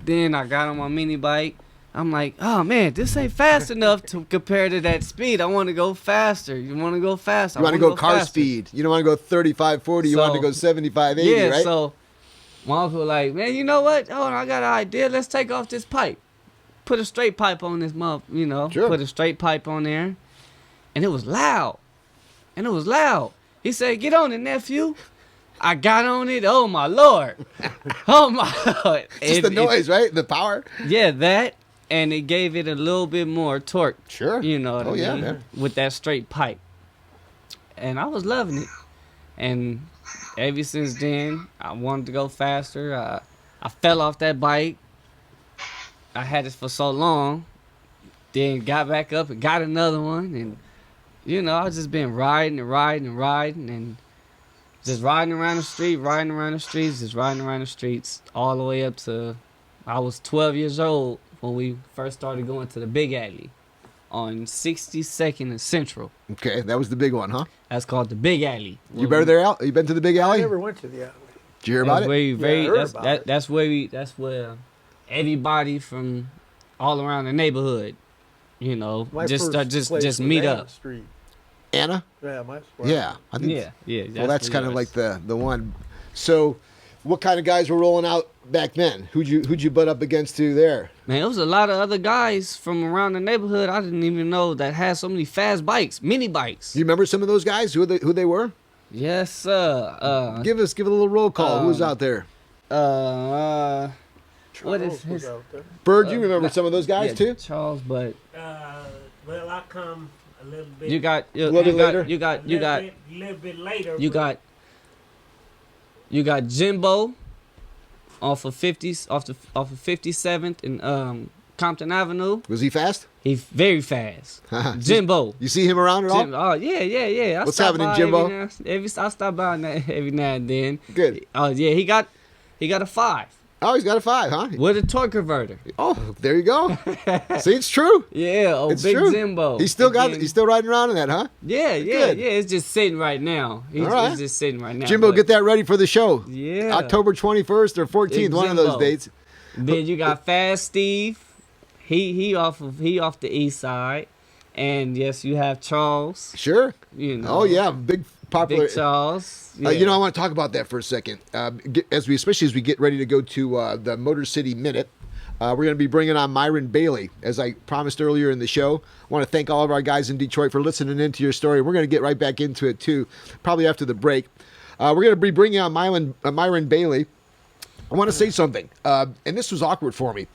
C: Then I got on my mini bike. I'm like, oh man, this ain't fast enough to compare to that speed. I want to go faster. You want to go faster?
A: You want to go car
C: faster.
A: speed. You don't want to go 35, 40. You want to go 75, 80,
C: yeah,
A: right?
C: So my uncle like, man, you know what? Oh, I got an idea. Let's take off this pipe. Put a straight pipe on this mother, you know.
A: Sure.
C: Put a straight pipe on there. And it was loud. He said, get on it, nephew. I got on it. Oh, my Lord. Oh, my Lord.
A: Just the noise, right? The power?
C: Yeah, that. And it gave it a little bit more torque.
A: Sure.
C: You know what I mean?
A: Yeah, man.
C: With that straight pipe. And I was loving it. And ever since then, I wanted to go faster. I fell off that bike. I had it for so long. Then got back up and got another one. And, you know, I've just been riding and just riding around the streets, all the way up to, I was 12 years old when we first started going to the Big Alley on 62nd and Central.
A: Okay, that was the big one, huh?
C: That's called the Big Alley.
A: You better there, Al? You been to the big
B: I
A: alley?
B: never went to the alley.
A: Did you hear about
C: That's
A: it?
C: where you very,
B: Yeah, I heard
C: that's,
B: about
C: that,
B: it.
C: that's where everybody from all around the neighborhood, you know,
B: My
C: just
B: first place was
C: meet
B: Anna
C: up.
B: Street.
A: Anna?
B: Yeah,
A: Yeah. I think,
C: Yeah.
A: Well, that's kind of
C: yours.
A: like the one. So, what kind of guys were rolling out back then? Who'd you butt up against to there?
C: Man, there was a lot of other guys from around the neighborhood I didn't even know that had so many fast bikes, mini bikes.
A: Do you remember some of those guys? Who they were?
C: Yes, sir.
A: Give a little roll call. Who was out there?
C: What is
B: Charles was
C: his?
B: out there.
A: Bird, you remember some of those guys
C: Yeah,
A: too?
C: Charles, but
D: Well, I come a little bit.
C: you got
A: A little bit later?
C: you got
D: little bit later.
C: you got Jimbo off of 57th and Compton Avenue.
A: Was he fast?
C: He's very fast. Jimbo.
A: You see him around at all?
C: Oh yeah. I
A: What's
C: stop
A: happening,
C: by
A: Jimbo?
C: I stop by every now and then.
A: Good.
C: Oh yeah, he got a 5
A: Oh, he's got a 5, huh?
C: with a torque converter.
A: Oh, there you go. See, it's true.
C: Yeah,
A: It's
C: big
A: true.
C: Jimbo.
A: He's still
C: Again,
A: he's still riding around in that, huh?
C: Yeah.
A: Good.
C: It's just sitting right now. He's,
A: All right.
C: he's just sitting right now.
A: Jimbo,
C: but-
A: get that ready for the show.
C: Yeah.
A: October 21st or 14th,
C: Big
A: one of those
C: Jimbo.
A: dates.
C: Then you got Fast Steve. He off the east side, and yes, you have Charles.
A: Sure.
C: You know.
A: Oh yeah, big popular.
C: Big Charles.
A: You know, I want to talk about that for a second. Especially as we get ready to go to the Motor City Minute, we're going to be bringing on Myron Bailey, as I promised earlier in the show. I want to thank all of our guys in Detroit for listening into your story. We're going to get right back into it too, probably after the break. We're going to be bringing on Myron Bailey. I want to say something, and this was awkward for me.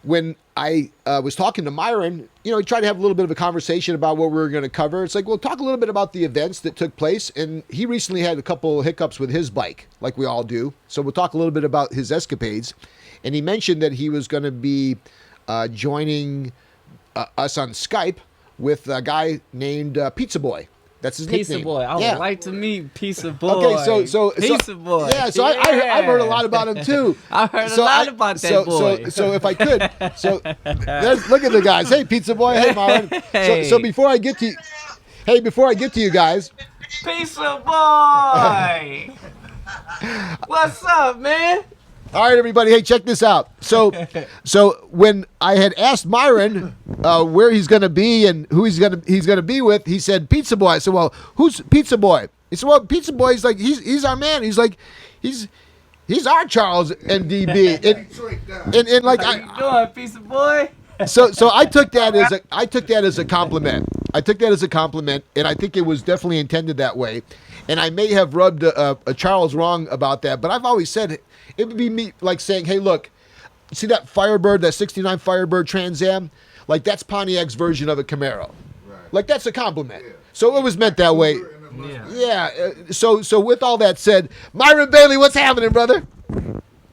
A: When I was talking to Myron, you know, he tried to have a little bit of a conversation about what we were going to cover. It's like, well, talk a little bit about the events that took place. And he recently had a couple hiccups with his bike, like we all do. So we'll talk a little bit about his escapades. And he mentioned that he was going to be joining us on Skype with a guy named Pizza Boy. That's his
C: Pizza
A: nickname.
C: Boy. I
A: Yeah.
C: would like to meet Pizza Boy.
A: Okay, so
C: Pizza Boy.
A: Yeah, so I've heard a lot about him too.
C: I heard a lot about that boy.
A: So if I could, look at the guys. Hey, Pizza Boy. Hey, Myron.
C: Hey.
A: So before I get to you guys,
C: Pizza Boy. What's up, man?
A: all right, everybody. Hey, check this out. So when I had asked Myron where he's going to be and who he's going to be with, he said Pizza Boy. I said, well, who's Pizza Boy? He said, well, Pizza Boy's like he's our man. He's like he's our Charles MDB. And like
C: How you doing, Pizza Boy?
A: so I took that as a compliment. I took that as a compliment, and I think it was definitely intended that way. And I may have rubbed a Charles wrong about that, but I've always said it would be me like saying, hey, look, see that Firebird, that 69 Firebird Trans Am? Like, that's Pontiac's version of a Camaro. Right. Like, that's a compliment. Yeah. So it was meant that way. Yeah. So with all that said, Myron Bailey, what's happening, brother?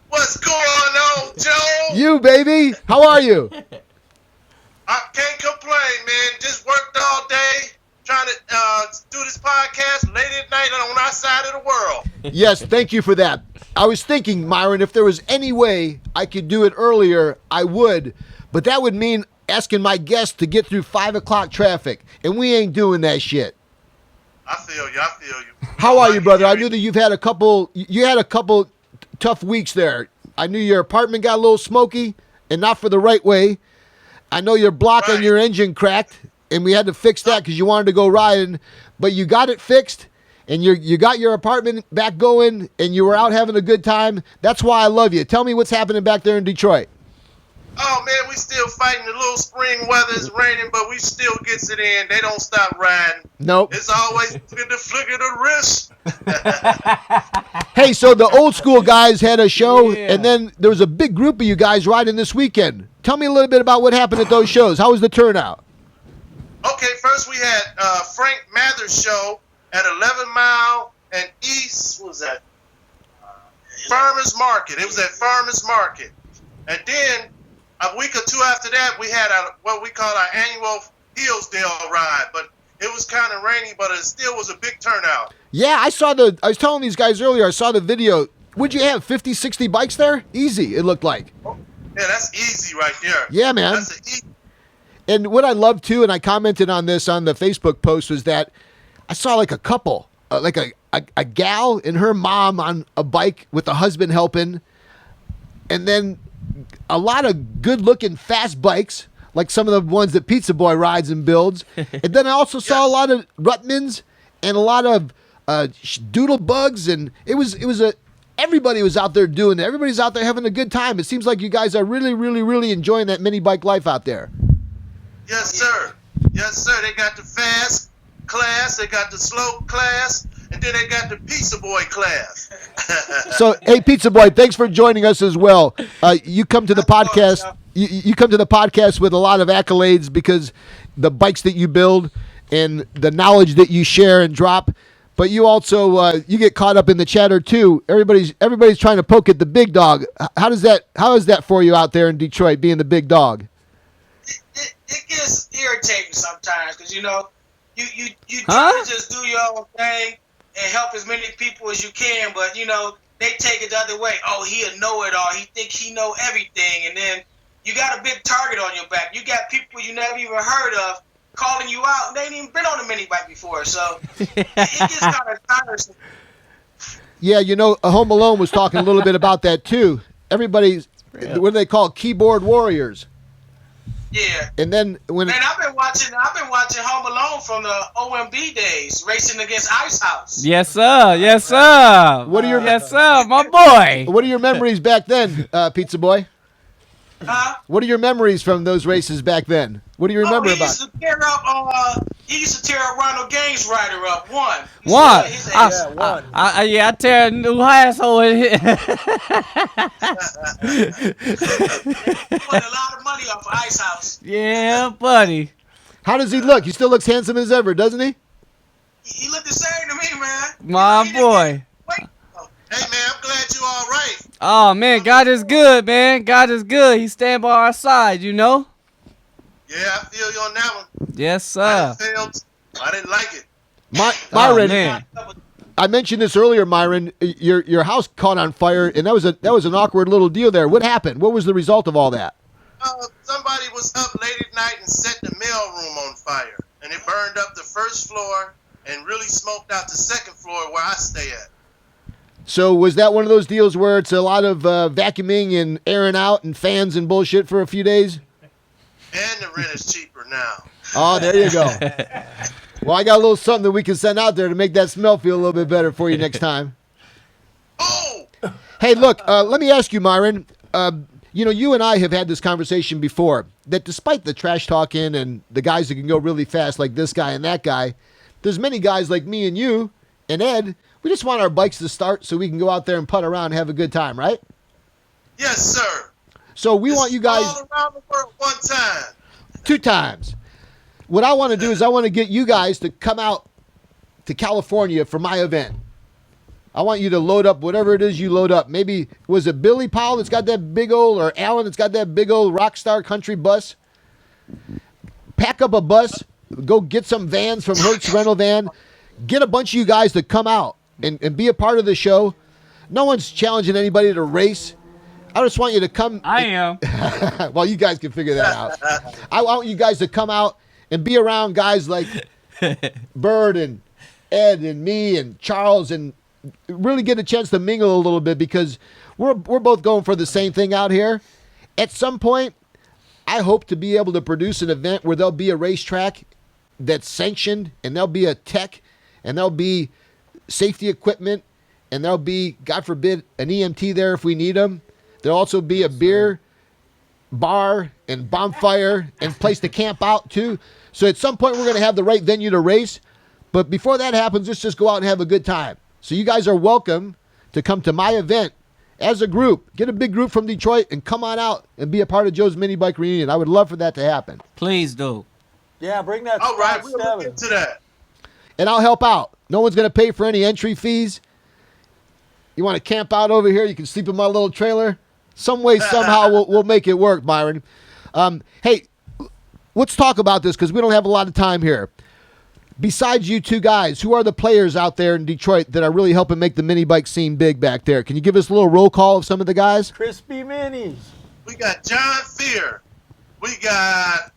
E: What's going on, Joe?
A: You, baby. How are you?
E: I can't complain, man. Just worked all day, trying to do this podcast late at night on our side of the world.
A: Yes, thank you for that. I was thinking, Myron, if there was any way I could do it earlier, I would. But that would mean asking my guests to get through 5 o'clock traffic, and we ain't doing that shit.
E: I feel you.
A: How are you, brother? I knew that you had a couple tough weeks there. I knew your apartment got a little smoky, and not for the right way. I know your block on your engine cracked, and we had to fix that because you wanted to go riding, but you got it fixed, and you got your apartment back going, and you were out having a good time. That's why I love you. Tell me what's happening back there in Detroit.
E: Oh, man, we still fighting the little spring weather. It's raining, but we still gets it in. They don't stop riding.
A: Nope.
E: It's always the flick of the wrist.
A: Hey, so the old school guys had a show, and then there was a big group of you guys riding this weekend. Tell me a little bit about what happened at those shows. How was the turnout?
E: Okay, first we had Frank Mather's show at 11 Mile and East, what was that? Farmers Market. It was at Farmers Market. And then a week or two after that, we had what we call our annual Hillsdale ride. But it was kind of rainy, but it still was a big turnout.
A: Yeah, I was telling these guys earlier, I saw the video. Would you have 50, 60 bikes there? Easy, it looked like.
E: Yeah, that's easy right there.
A: Yeah, man.
E: That's easy.
A: And what I love, too, and I commented on this on the Facebook post, was that I saw like a couple, like a gal and her mom on a bike with the husband helping, and then a lot of good-looking fast bikes, like some of the ones that Pizza Boy rides and builds. And then I also saw a lot of Rutmans and a lot of Doodle Bugs, and it was everybody was out there doing it. Everybody's out there having a good time. It seems like you guys are really, really, really enjoying that mini bike life out there.
E: Yes, sir. Yes, sir. They got the fast class, they got the slow class, and then they got the Pizza Boy class.
A: So, hey, Pizza Boy, thanks for joining us as well. You come to the podcast. You come to the podcast with a lot of accolades because the bikes that you build and the knowledge that you share and drop. But you also you get caught up in the chatter too. Everybody's trying to poke at the big dog. How is that for you out there in Detroit, being the big dog?
F: It gets irritating sometimes because you try to just do your own thing and help as many people as you can, but they take it the other way. Oh, he a know-it-all. He think he know everything, and then you got a big target on your back. You got people you never even heard of calling you out, and they ain't even been on a mini bike before, so it gets kind of tiresome.
A: Yeah, Home Alone was talking a little bit about that too. Everybody's what do they call keyboard warriors?
F: Yeah.
A: And then when
F: I've been watching Home Alone from the OMB days, racing against Ice House.
C: Yes, sir. Yes, sir. Yes, sir, my boy.
A: What are your memories back then, Pizza Boy? What are your memories from those races back then? What do you remember about?
F: He used to tear up Ronald Gaines' rider up. One.
C: I tear a new asshole in here.
F: Put a lot of money off of Ice House.
C: Yeah, buddy.
A: How does he look? He still looks handsome as ever, doesn't he?
F: He looked the same to me, man.
C: My boy.
E: Hey, man, I'm glad you all right.
C: Oh, man, God is good, man. God is good. He stand by our side,
E: Yeah, I feel you on that one.
C: Yes, sir.
E: I didn't like it.
A: Myron,
C: man.
A: I mentioned this earlier, Myron. Your house caught on fire, and that was an awkward little deal there. What happened? What was the result of all that?
E: Somebody was up late at night and set the mail room on fire, and it burned up the first floor and really smoked out the second floor where I stay at.
A: So was that one of those deals where it's a lot of vacuuming and airing out and fans and bullshit for a few days?
E: And the rent is cheaper now.
A: Oh, there you go. Well, I got a little something that we can send out there to make that smell feel a little bit better for you next time.
E: Oh!
A: Hey, look, let me ask you, Myron. You and I have had this conversation before, that despite the trash talking and the guys that can go really fast like this guy and that guy, there's many guys like me and you and Ed. We just want our bikes to start so we can go out there and putt around and have a good time, right?
E: Yes, sir.
A: So we want you guys
E: all around the world one time.
A: 2 times. What I want to do is I want to get you guys to come out to California for my event. I want you to load up whatever it is you load up. Maybe, was it Billy Powell that's got that big old, or Alan that's got that big old Rockstar country bus? Pack up a bus go get some vans from Hertz Rental Van. Get a bunch of you guys to come out and be a part of the show. No one's challenging anybody to race. I just want you to come.
C: I am.
A: Well, you guys can figure that out. I want you guys to come out and be around guys like Bird and Ed and me and Charles and really get a chance to mingle a little bit because we're both going for the same thing out here. At some point, I hope to be able to produce an event where there'll be a racetrack that's sanctioned and there'll be a tech and there'll be safety equipment and there'll be, God forbid, an EMT there if we need them. There'll also be a beer bar and bonfire and place to camp out too. So at some point we're going to have the right venue to race. But before that happens, let's just go out and have a good time. So you guys are welcome to come to my event as a group. Get a big group from Detroit and come on out and be a part of Joe's Minibike Reunion. I would love for that to happen.
C: Please do.
B: Yeah, bring that.
E: All right,
B: Scott
E: we'll look
B: Stebbins.
E: into that.
A: And I'll help out. No one's going to pay for any entry fees. You want to camp out over here? You can sleep in my little trailer. Some way, somehow, we'll make it work, Myron. Hey, let's talk about this because we don't have a lot of time here. Besides you two guys, who are the players out there in Detroit that are really helping make the mini bike scene big back there? Can you give us a little roll call of some of the guys?
B: Crispy Minis.
E: We got John Fear. We got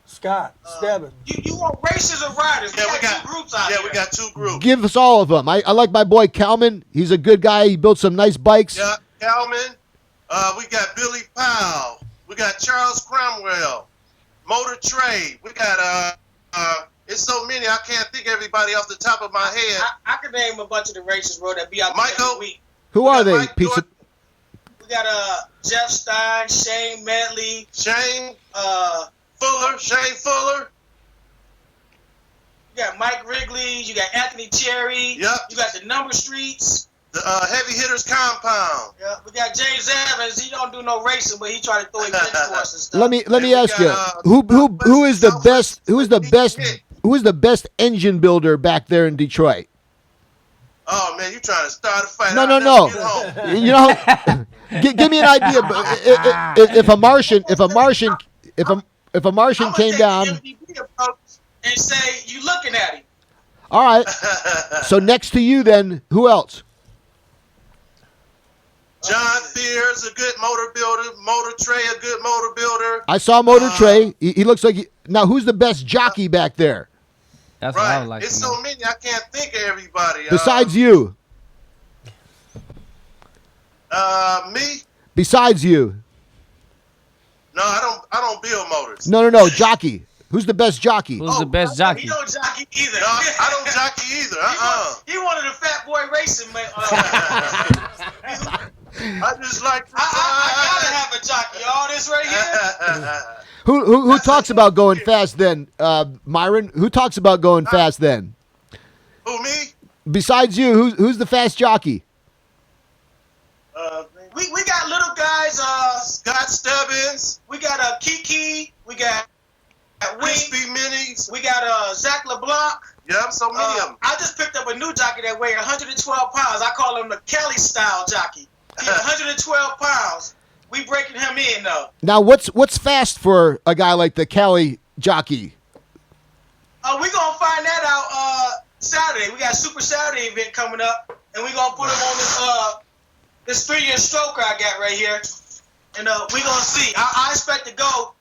B: Scott Stebbins.
F: You want racers or riders?
E: Yeah,
F: we got two groups out here.
E: we got two groups.
A: Give us all of them. I like my boy Kalman. He's a good guy. He built some nice bikes.
E: Yeah, Kalman. We got Billy Powell. We got Charles Cromwell. Motor Trade. We got it's so many I can't think of everybody off the top of my head.
F: I can name a bunch of the racers, bro, that be out there
E: Michael?
F: every week.
A: Who are they?
E: Mike
A: Pizza.
E: Jordan.
F: We got Jeff Stein, Shane Medley,
E: Shane
F: Fuller.
E: Shane Fuller.
F: You got Mike Wrigley. You got Anthony Cherry.
E: Yep.
F: You got the Number Streets.
E: The Heavy Hitters Compound.
F: Yeah. We got James Evans. He don't do no racing, but he try to throw events for us and stuff.
A: Let me
E: we
A: ask
E: got,
A: you. Who is the best? Who is the best?
E: Hit.
A: Who is the best engine builder back there in Detroit?
E: Oh man, you trying to start a fight?
A: No,
E: I'll
A: no,
E: never
A: no.
E: get home.
A: You know, give me an idea. If a Martian
F: I'ma
A: came
F: take
A: down,
F: the MDB approach and say you looking at him.
A: all right. So next to you, then, who else?
E: John Fear's a good motor builder. Motor Trey, a good motor builder.
A: I saw Motor Trey. He looks like now. Who's the best jockey back there
C: That's what I
E: Right.
C: would like
E: It's
C: to know.
E: so many I can't think of everybody.
A: besides you?
E: Me?
A: Besides you?
E: No, I don't build motors.
A: No. Jockey. Who's the best jockey?
C: Who's the best jockey?
F: He don't jockey either.
E: No, I don't jockey either.
F: He wanted a fat boy racing, man.
E: I just like to
F: I gotta have a jockey. All this right here.
A: Who talks about going fast then? Myron. Who talks about going fast then?
E: Who, me?
A: Besides you, who's the fast jockey?
F: We got little guys.
E: Scott Stebbins.
F: We got Kiki. We got
E: Crispy
F: Wink.
E: Minis.
F: We got Zach LeBlanc.
E: Yep, so many of them.
F: I just picked up a new jockey that weighed 112 pounds. I call him the Kelly style jockey. He's 112 pounds. We breaking him in though.
A: Now, what's fast for a guy like the Cali jockey?
F: We gonna find that out Saturday. We got a Super Saturday event coming up, and we gonna put him on this 3-year stroker I got right here, and we gonna see. I expect to go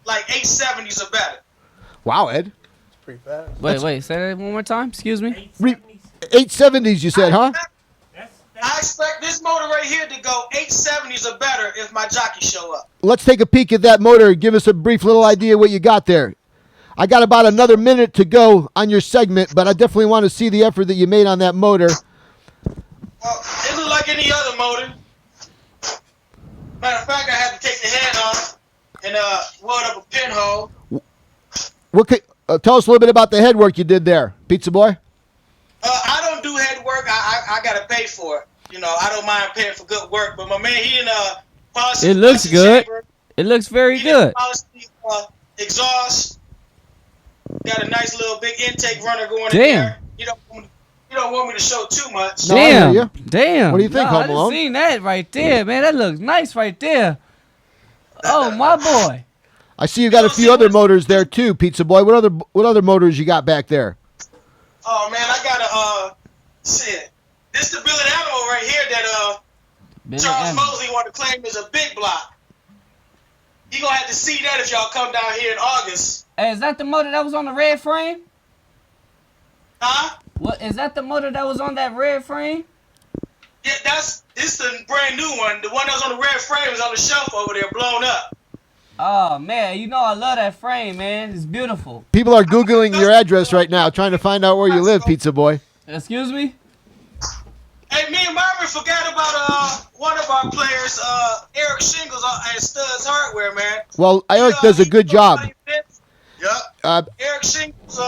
F: like 870s or better.
A: Wow, Ed.
B: Pretty fast.
C: Wait, say that one more time. Excuse me.
D: 870s.
A: 870s, you said, huh?
F: I expect this motor right here to go 870s or better if my jockey show up.
A: Let's take a peek at that motor and give us a brief little idea what you got there. I got about another minute to go on your segment, but I definitely want to see the effort that you made on that motor.
F: Well, it look like any other motor. Matter of fact, I had to take the head off and weld up a pinhole.
A: Tell us a little bit about the headwork you did there, Pizza Boy.
F: I don't do head work. I gotta pay for it. You know, I don't mind paying for good work. But my man, he in polish.
C: It looks good.
F: Chamber.
C: It looks very
F: He
C: good.
F: polish the exhaust. Got a nice little big intake runner going in
C: Damn.
F: there. You don't want me to show too much.
A: No, I hear ya.
C: Damn.
A: What do you think,
C: I
A: Home
C: just
A: Alone?
C: seen that right there, man. That looks nice right there. Oh, my boy.
A: I see you got a few other motors there too, Pizza Boy. What other motors you got back there?
F: Oh man, I got a shit. This the Billy Animal right here that Charles Mosley want to claim is a big block. You gonna have to see that if y'all come down here in August.
C: Hey, is that the motor that was on the red frame?
F: Huh?
C: What is that the motor that was on that red frame?
F: Yeah, it's the brand new one. The one that was on the red frame is on the shelf over there, blown up.
C: Oh man, you know I love that frame, man. It's beautiful.
A: People are Googling your address right now, trying to find out where you live, Pizza Boy.
C: Excuse me?
F: Hey, me and Myron forgot about one of our players, Eric Shingles at Studs Hardware, man.
A: Well, Eric does a good job.
E: Yeah.
F: Eric Shingles,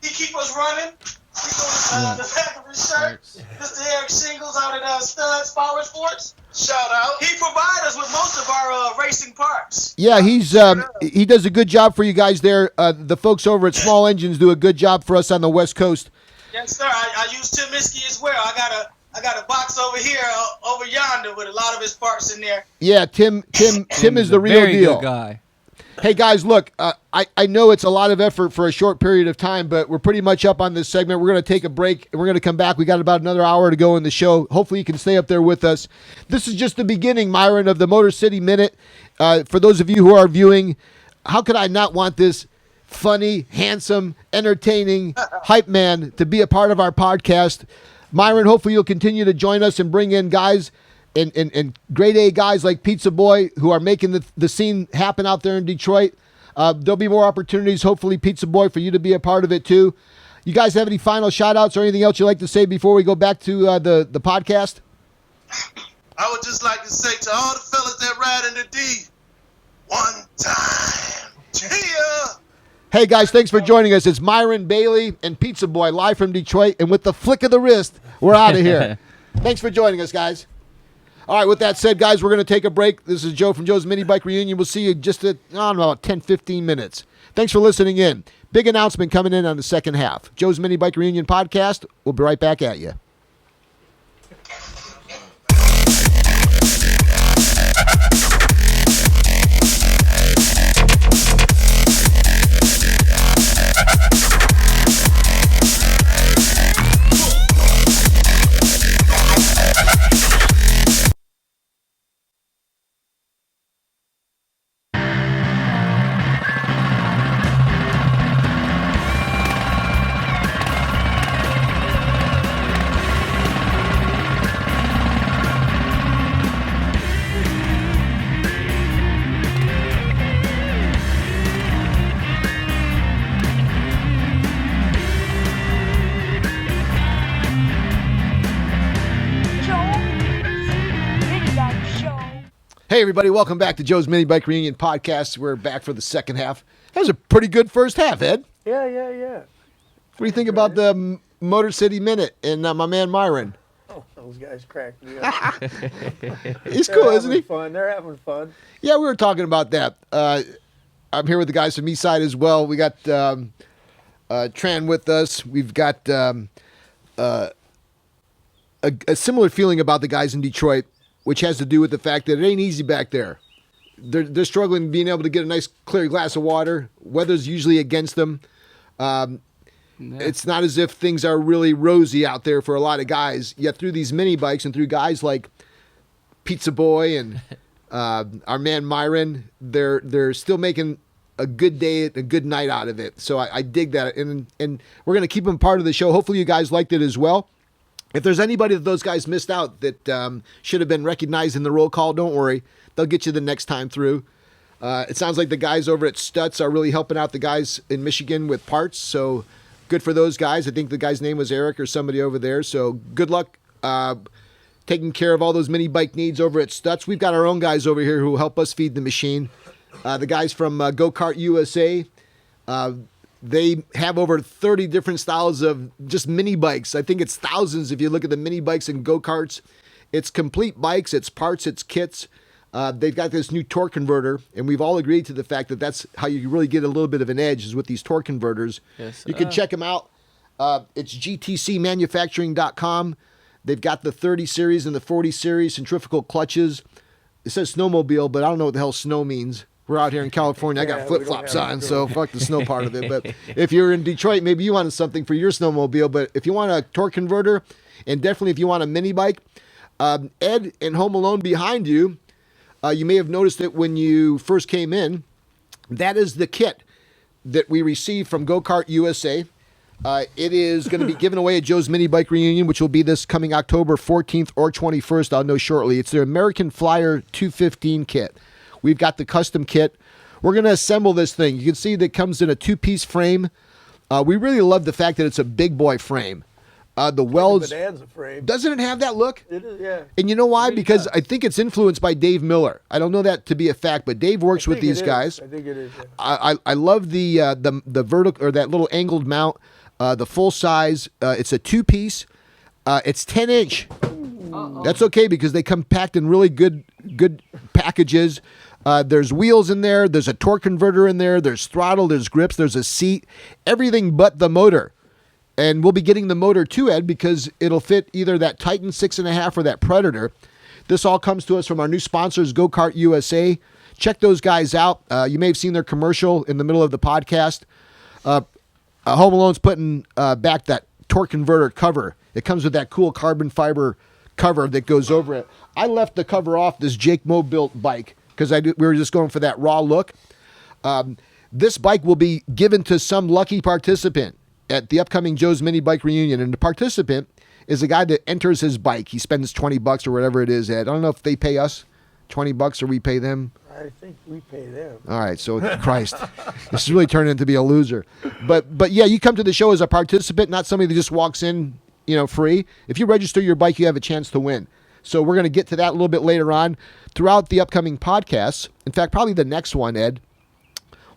F: he keep us running. He's on the back of his shirt. Mr. Eric Shingles out at Studs Power Sports.
E: Shout out.
F: He provides us with most of our racing parts.
A: Yeah, he does a good job for you guys there. The folks over at Small Engines do a good job for us on the West Coast.
F: Yes, sir. I use Tim Miskey as well. I got a box over here, over yonder, with a lot of his parts in there.
A: Yeah, Tim is the real
C: Very
A: deal.
C: good guy.
A: Hey guys, look, I know it's a lot of effort for a short period of time, but we're pretty much up on this segment. We're going to take a break, and we're going to come back. We got about another hour to go in the show. Hopefully you can stay up there with us. This is just the beginning, Myron, of the Motor City Minute. For those of you who are viewing, how could I not want this funny, handsome, entertaining hype man to be a part of our podcast? Myron, hopefully you'll continue to join us and bring in guys and grade A guys like Pizza Boy who are making the scene happen out there in Detroit. There'll be more opportunities, hopefully, Pizza Boy, for you to be a part of it too. You guys have any final shout-outs or anything else you'd like to say before we go back to the podcast?
E: I would just like to say to all the fellas that ride in the D, one time. Yeah.
A: Hey guys, thanks for joining us. It's Myron Bailey and Pizza Boy live from Detroit, and with the flick of the wrist, we're out of here. Thanks for joining us, guys. All right, with that said, guys, we're going to take a break. This is Joe from Joe's Minibike Reunion. We'll see you just at, I don't know, about 10, 15 minutes. Thanks for listening in. Big announcement coming in on the second half. Joe's Minibike Reunion podcast. We'll be right back at you. Hey, everybody, welcome back to Joe's Minibike Reunion podcast. We're back for the second half. That was a pretty good first half, Ed.
B: Yeah.
A: What do you think about the Motor City Minute and my man Myron?
B: Oh, those guys cracked me up.
A: He's cool, isn't he?
B: Fun. They're having fun.
A: Yeah, we were talking about that. I'm here with the guys from Eastside as well. We got Tran with us. We've got a similar feeling about the guys in Detroit, which has to do with the fact that it ain't easy back there. They're struggling being able to get a nice clear glass of water. Weather's usually against them. It's not as if things are really rosy out there for a lot of guys. Yet through these mini bikes and through guys like Pizza Boy and our man Myron, they're still making a good day, a good night out of it. So I dig that, and we're gonna keep them part of the show. Hopefully you guys liked it as well. If there's anybody that those guys missed out that should have been recognized in the roll call, don't worry. They'll get you the next time through. It sounds like the guys over at Stutz are really helping out the guys in Michigan with parts, so good for those guys. I think the guy's name was Eric or somebody over there, so good luck taking care of all those mini bike needs over at Stutz. We've got our own guys over here who help us feed the machine. The guys from Go Kart USA, they have over 30 different styles of just mini bikes. I think it's thousands if you look at the mini bikes and go-karts. It's complete bikes, it's parts, it's kits. They've got this new torque converter, and we've all agreed to the fact that that's how you really get a little bit of an edge is with these torque converters.
C: Yes,
A: you can check them out. It's gtcmanufacturing.com. They've got the 30 series and the 40 series centrifugal clutches. It says snowmobile, but I don't know what the hell snow means. We're out here in California. I got
B: Yeah, we
A: flip
B: don't
A: flops
B: have
A: on,
B: to.
A: so fuck the snow part of it. But if you're in Detroit, maybe you wanted something for your snowmobile. But if you want a torque converter, and definitely if you want a mini bike, Ed and Home Alone behind you, you may have noticed it when you first came in. That is the kit that we received from Go Kart USA. It is going to be given away at Joe's Minibike Reunion, which will be this coming October 14th or 21st. I'll know shortly. It's their American Flyer 215 kit. We've got the custom kit. We're going to assemble this thing. You can see that it comes in a two-piece frame. We really love the fact that it's a big boy frame. The welds.
B: Bonanza frame.
A: Doesn't it have that look?
B: It is, yeah.
A: And you know why?
B: Really
A: Because
B: does.
A: I think it's influenced by Dave Miller. I don't know that to be a fact, but Dave works with
B: I think
A: these
B: it is.
A: guys.
B: I think it is. Yeah.
A: I love the vertical or that little angled mount, the full size. It's a two-piece. It's 10-inch. That's okay because they come packed in really good packages. There's wheels in there. There's a torque converter in there. There's throttle. There's grips. There's a seat. Everything but the motor. And we'll be getting the motor too, Ed, because it'll fit either that Titan 6.5 or that Predator. This all comes to us from our new sponsors, Go Kart USA. Check those guys out. You may have seen their commercial in the middle of the podcast. Home Alone's putting back that torque converter cover. It comes with that cool carbon fiber cover that goes over it. I left the cover off this Jake Mo built bike because we were just going for that raw look. This bike will be given to some lucky participant at the upcoming Joe's Minibike Reunion. And the participant is a guy that enters his bike. He spends $20 or whatever it is, Ed. I don't know if they pay us $20 or we pay them.
B: I think we pay them.
A: All right, so Christ, this is really turning into be a loser. But yeah, you come to the show as a participant, not somebody that just walks in, free. If you register your bike, you have a chance to win. So we're going to get to that a little bit later on throughout the upcoming podcasts. In fact, probably the next one, Ed.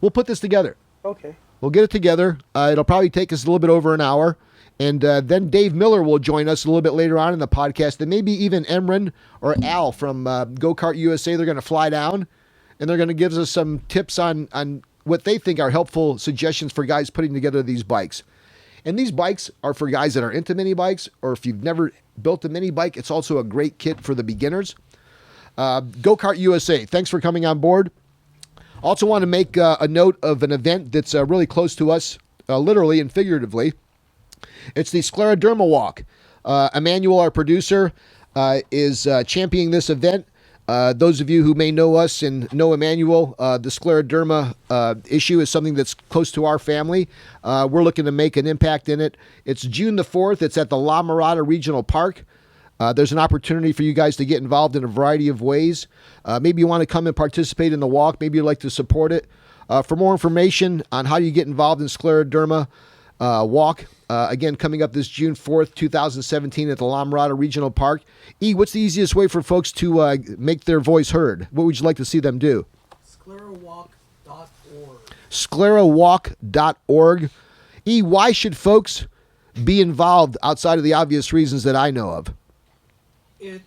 A: We'll put this together.
B: Okay.
A: We'll get it together. It'll probably take us a little bit over an hour. And then Dave Miller will join us a little bit later on in the podcast. And maybe even Emmanuel or Al from Go Kart USA. They're going to fly down and they're going to give us some tips on what they think are helpful suggestions for guys putting together these bikes. And these bikes are for guys that are into mini bikes, or if you've never built a mini bike, it's also a great kit for the beginners. Go Kart USA, thanks for coming on board. Also want to make a note of an event that's really close to us, literally and figuratively. It's the Scleroderma Walk. Emmanuel, our producer, is championing this event. Those of you who may know us and know Emmanuel, the scleroderma issue is something that's close to our family. We're looking to make an impact in it. It's June the 4th. It's at the La Mirada Regional Park. There's an opportunity for you guys to get involved in a variety of ways. Maybe you want to come and participate in the walk. Maybe you'd like to support it. For more information on how you get involved in scleroderma walk, again, coming up this June 4th, 2017 at the La Mirada Regional Park. What's the easiest way for folks to make their voice heard? What would you like to see them do?
G: Sclerowalk.org.
A: Sclerowalk.org. Why should folks be involved outside of the obvious reasons that I know of?
G: It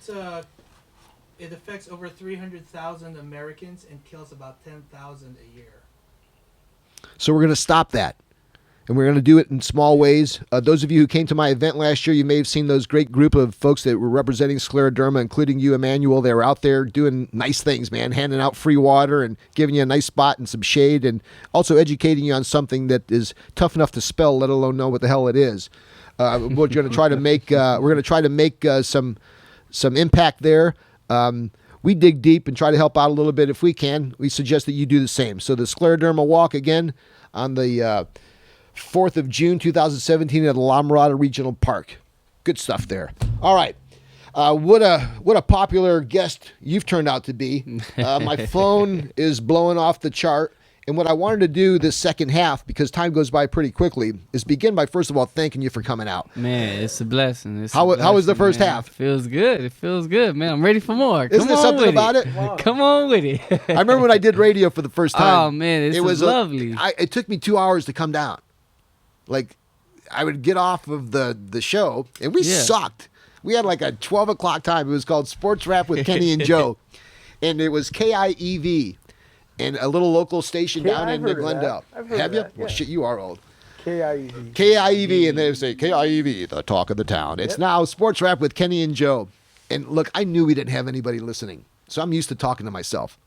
G: affects over 300,000 Americans and kills about 10,000 a year.
A: So we're going to stop that. And we're going to do it in small ways. Those of you who came to my event last year, you may have seen those great group of folks that were representing scleroderma, including you, Emmanuel. They were out there doing nice things, man, handing out free water and giving you a nice spot and some shade, and also educating you on something that is tough enough to spell, let alone know what the hell it is. We're going to try to make some impact there. We dig deep and try to help out a little bit if we can. We suggest that you do the same. So the Scleroderma Walk, again, on the 4th of June, 2017 at the La Mirada Regional Park. Good stuff there. All right. What a popular guest you've turned out to be. My phone is blowing off the chart. And what I wanted to do this second half, because time goes by pretty quickly, is begin by, first of all, thanking you for coming out.
C: Man, it's a blessing.
A: How was the first half?
C: Feels good. It feels good, man. I'm ready for more.
A: Isn't there something about it?
C: Come on with it.
A: I remember when I did radio for the first time.
C: Oh, man, it was lovely.
A: It took me 2 hours to come down. Like, I would get off of the show, and we sucked. We had like a 12 o'clock time. It was called Sports Rap with Kenny and Joe. And it was KIEV. And a little local station down in Glendale. Have you? Well, shit, you are old.
B: KIEV.
A: KIEV, and they would say, KIEV, the talk of the town. It's now Sports Rap with Kenny and Joe. And look, I knew we didn't have anybody listening, so I'm used to talking to myself.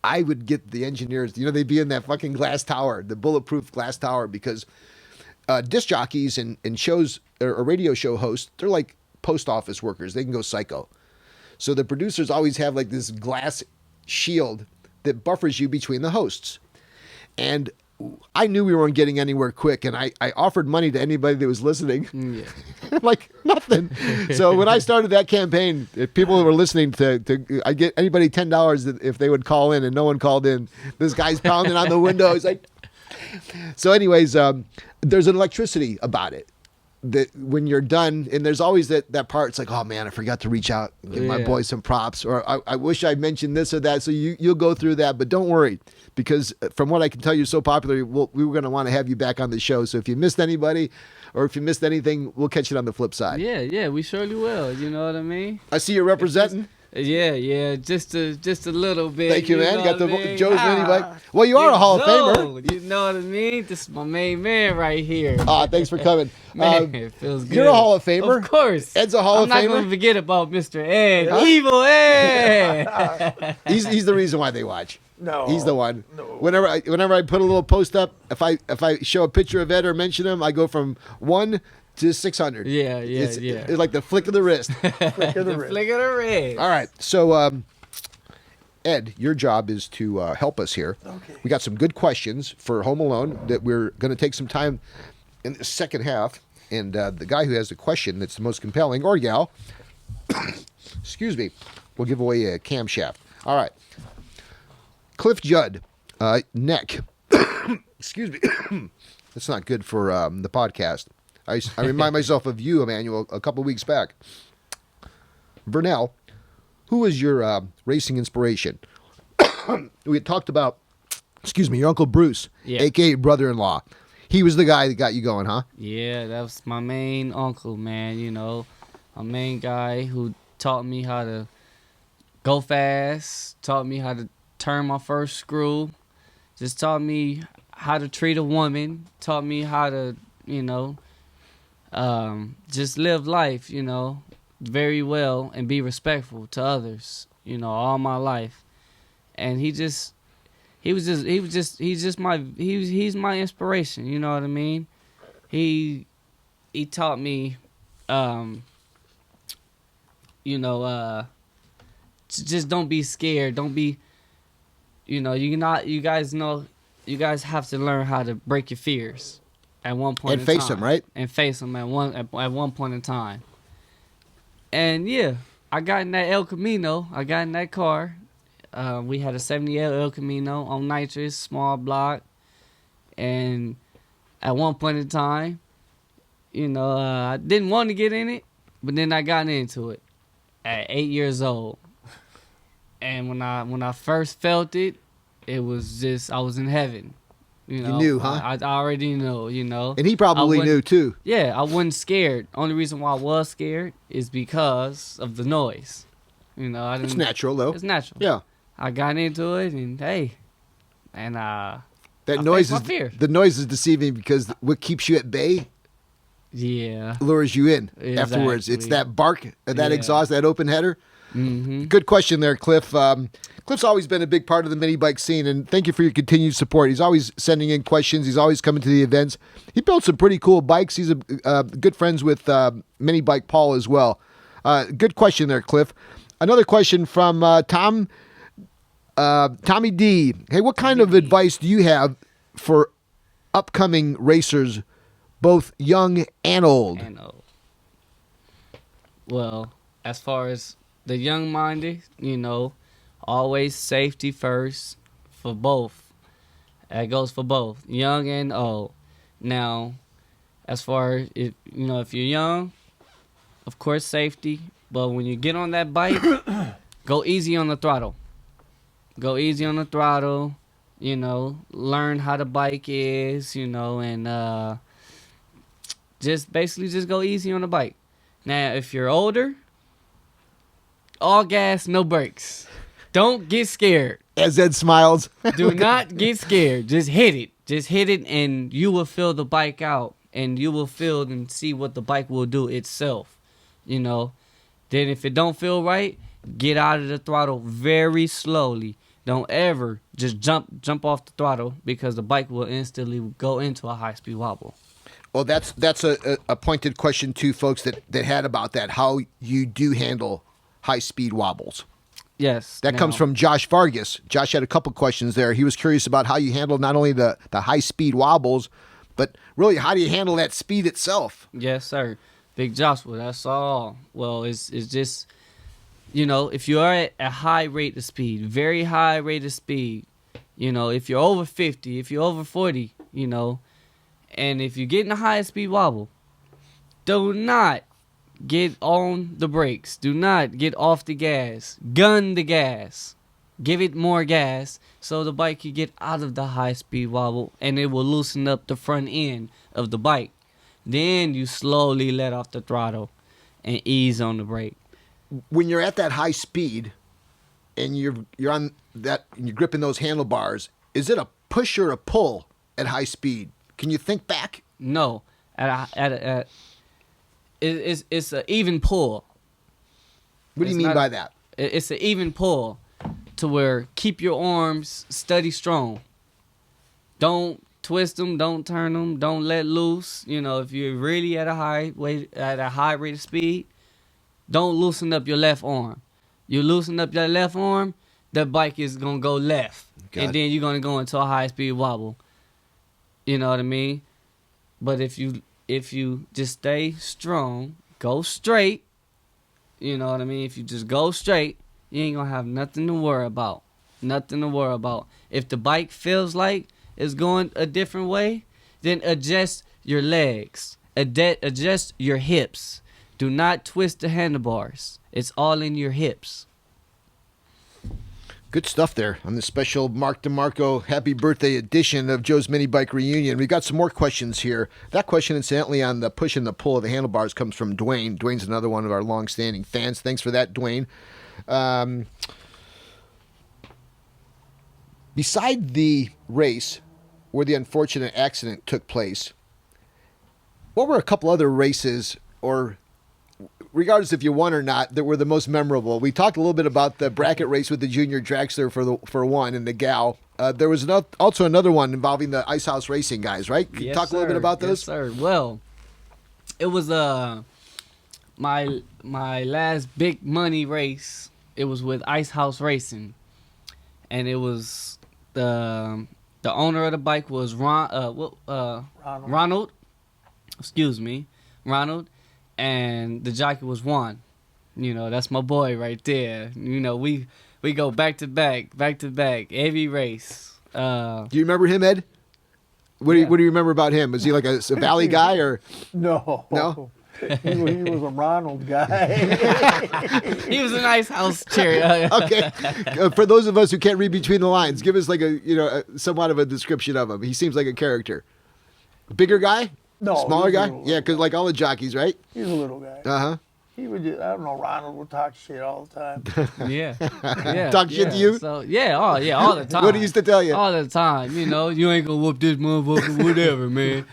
A: I would get the engineers, they'd be in that fucking glass tower, the bulletproof glass tower, because disc jockeys and shows or radio show hosts, they're like post office workers. They can go psycho. So the producers always have like this glass shield that buffers you between the hosts. And I knew we weren't getting anywhere quick, and I offered money to anybody that was listening. Yeah. Like nothing. So when I started that campaign, if people were listening I get anybody $10 if they would call in, and no one called in. This guy's pounding on the window. He's like, so anyways, there's an electricity about it that when you're done, and there's always that part, it's like, oh man, I forgot to reach out and give my boy some props, or I wish I mentioned this or that. So you'll go through that, but don't worry, because from what I can tell, you're so popular, we were going to want to have you back on the show. So if you missed anybody or if you missed anything, we'll catch it on the flip side.
C: Yeah, we surely will. You know what I mean?
A: I see you're representing.
C: Yeah, just a little bit.
A: Thank you, man.
C: know
A: Got the
C: what I mean?
A: Joe's Minibike. Well, you are a Hall of Famer.
C: You know what I mean? This is my main man right here.
A: Thanks for coming.
C: Man, it feels good.
A: You're a Hall of Famer.
C: Of course.
A: Ed's a Hall of Famer.
C: I'm not going to forget about Mr. Ed. Huh? Evil Ed.
A: He's the reason why they watch.
B: No,
A: he's the one.
B: No.
A: Whenever I put a little post up, if I show a picture of Ed or mention him, I go from 1 to 600.
C: Yeah.
A: It's like the flick of the wrist.
B: Flick of the wrist.
C: Flick of the wrist.
A: All right. So, Ed, your job is to help us here.
B: Okay.
A: We got some good questions for Home Alone that we're going to take some time in the second half. And the guy who has the question that's the most compelling, or gal, excuse me, will give away a camshaft. All right. Cliff Judd, neck. Excuse me. That's not good for the podcast. I remind myself of you, Emmanuel, a couple of weeks back. Vernell, who is your racing inspiration? We had talked about, your Uncle Bruce, a.k.a. brother-in-law. He was the guy that got you going, huh?
C: Yeah, that was my main uncle, man. My main guy who taught me how to go fast, taught me how to turn my first screw, just taught me how to treat a woman, taught me how to, just live life, very well and be respectful to others, all my life. And he's my inspiration, you know what I mean? He taught me, just don't be scared. Don't be, you guys have to learn how to break your fears at one point
A: and
C: in
A: face
C: time.
A: them, right?
C: And face them at one point in time. And yeah, I got in that El Camino. I got in that car. We had a 70 El Camino on nitrous, small block. And at one point in time, I didn't want to get in it, but then I got into it at 8 years old. And when I first felt it, it was just, I was in heaven. You
A: knew, huh?
C: I already know,
A: And he probably knew too.
C: Yeah, I wasn't scared. Only reason why I was scared is because of the noise.
A: It's natural though.
C: It's natural.
A: Yeah.
C: I got into it, and that
A: noise
C: faced my fear.
A: The noise is deceiving because what keeps you at bay, lures you in afterwards. It's that bark, that exhaust, that open header.
C: Mm-hmm.
A: Good question there, Cliff. Cliff's always been a big part of the mini bike scene, and thank you for your continued support. He's always sending in questions. He's always coming to the events. He built some pretty cool bikes. He's good friends with Minibike Paul as well. Good question there, Cliff. Another question from Tommy D. Hey, what kind of advice do you have for upcoming racers, both young and old?
C: Well, as far as the young-minded, always safety first for both. That goes for both, young and old. Now, as far as, if you're young, of course, safety. But when you get on that bike, go easy on the throttle. Go easy on the throttle, learn how the bike is, and just go easy on the bike. Now, if you're older, all gas, no brakes. Don't get scared.
A: As Ed smiles.
C: Do not get scared. Just hit it. And you will feel the bike out. And you will feel and see what the bike will do itself. Then if it don't feel right, get out of the throttle very slowly. don't ever just jump off the throttle, because the bike will instantly go into a high-speed wobble.
A: Well, that's a pointed question too, folks, that had about that, how you do handle high-speed wobbles.
C: Yes.
A: That comes from Josh Vargas. Josh had a couple questions there. He was curious about how you handle not only the high-speed wobbles, but really how do you handle that speed itself?
C: Yes, sir. Big Joshua, that's all. Well, it's just, if you are at a high rate of speed, very high rate of speed, if you're over 50, if you're over 40, and if you're getting a high speed wobble, do not get on the brakes. Do not get off the gas. Gun the gas. Give it more gas so the bike can get out of the high speed wobble, and it will loosen up the front end of the bike. Then you slowly let off the throttle and ease on the brake.
A: When you're at that high speed and you're on that and you're gripping those handlebars, is it a push or a pull at high speed? Can you think back?
C: No, it's an even pull.
A: What do you mean by that?
C: It's an even pull to where keep your arms steady strong. Don't twist them, don't turn them, don't let loose. If you're really at a high rate of speed, don't loosen up your left arm. You loosen up your left arm, the bike is gonna go left, and then you're gonna go into a high speed wobble. You know what I mean? But if you just stay strong, go straight. You know what I mean? If you just go straight, you ain't gonna have nothing to worry about. Nothing to worry about. If the bike feels like it's going a different way, then adjust your legs. Adjust your hips. Do not twist the handlebars. It's all in your hips.
A: Good stuff there on this special Mark DeMarco Happy Birthday edition of Joe's Minibike Reunion. We've got some more questions here. That question, incidentally, on the push and the pull of the handlebars comes from Dwayne. Dwayne's another one of our long-standing fans. Thanks for that, Dwayne. Beside the race where the unfortunate accident took place, what were a couple other races, or regardless if you won or not, that were the most memorable? We talked a little bit about the bracket race with the junior dragster for one and the gal. There was also another one involving the Ice House Racing guys, right? Can you talk a little bit about those?
C: Yes, sir. Well, it was my last big money race. It was with Ice House Racing, and it was the owner of the bike was Ronald. Excuse me, Ronald. And the jockey was Juan. That's my boy right there. We go back to back, every race.
A: Do you remember him, Ed? What do you remember about him? Was he like a Valley guy or?
B: No. He was a Ronald guy.
C: He was a nice house cherry.
A: Okay. For those of us who can't read between the lines, give us like somewhat of a description of him. He seems like a character. Bigger guy?
B: No.
A: Smaller guy? Yeah, because like all the jockeys, right?
B: He's a little guy.
A: Uh-huh.
B: He would just, I don't know, Ronald would talk shit all the time.
C: Yeah.
A: Talk shit to you?
C: So, all the time.
A: What he used to tell you?
C: All the time. You ain't gonna whoop this motherfucker, whatever, man.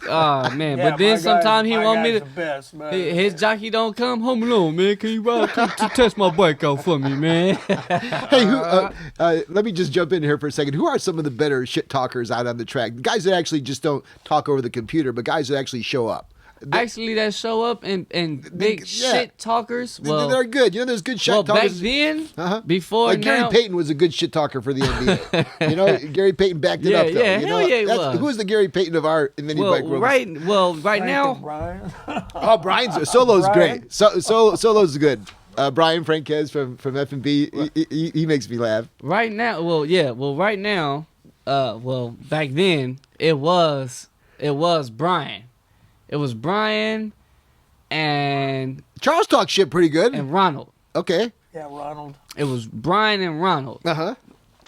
C: Oh, man.
B: Yeah,
C: but then sometimes he want me to.
B: The best, man.
C: His jockey don't come home alone, man. Can you ride to test my bike out for me, man?
A: Hey, let me just jump in here for a second. Who are some of the better shit talkers out on the track? Guys that actually just don't talk over the computer, but guys that actually show up.
C: That show up and big shit talkers. Well,
A: they're good. There's good shit talkers.
C: Back then, before
A: like
C: now,
A: Gary Payton was a good shit talker for the NBA. Gary Payton backed it up, though.
C: Hell yeah, he was.
A: Who was the Gary Payton of our Minibike world?
C: Right now.
B: Brian.
A: Oh, Brian's Solo's great. Solo's good. Brian Franquez from F&B, he makes me laugh.
C: Right now, right now, back then it was Brian. It was Brian and
A: Charles talks shit pretty good.
C: And Ronald.
A: Okay.
B: Yeah, Ronald.
C: It was Brian and Ronald.
A: Uh-huh.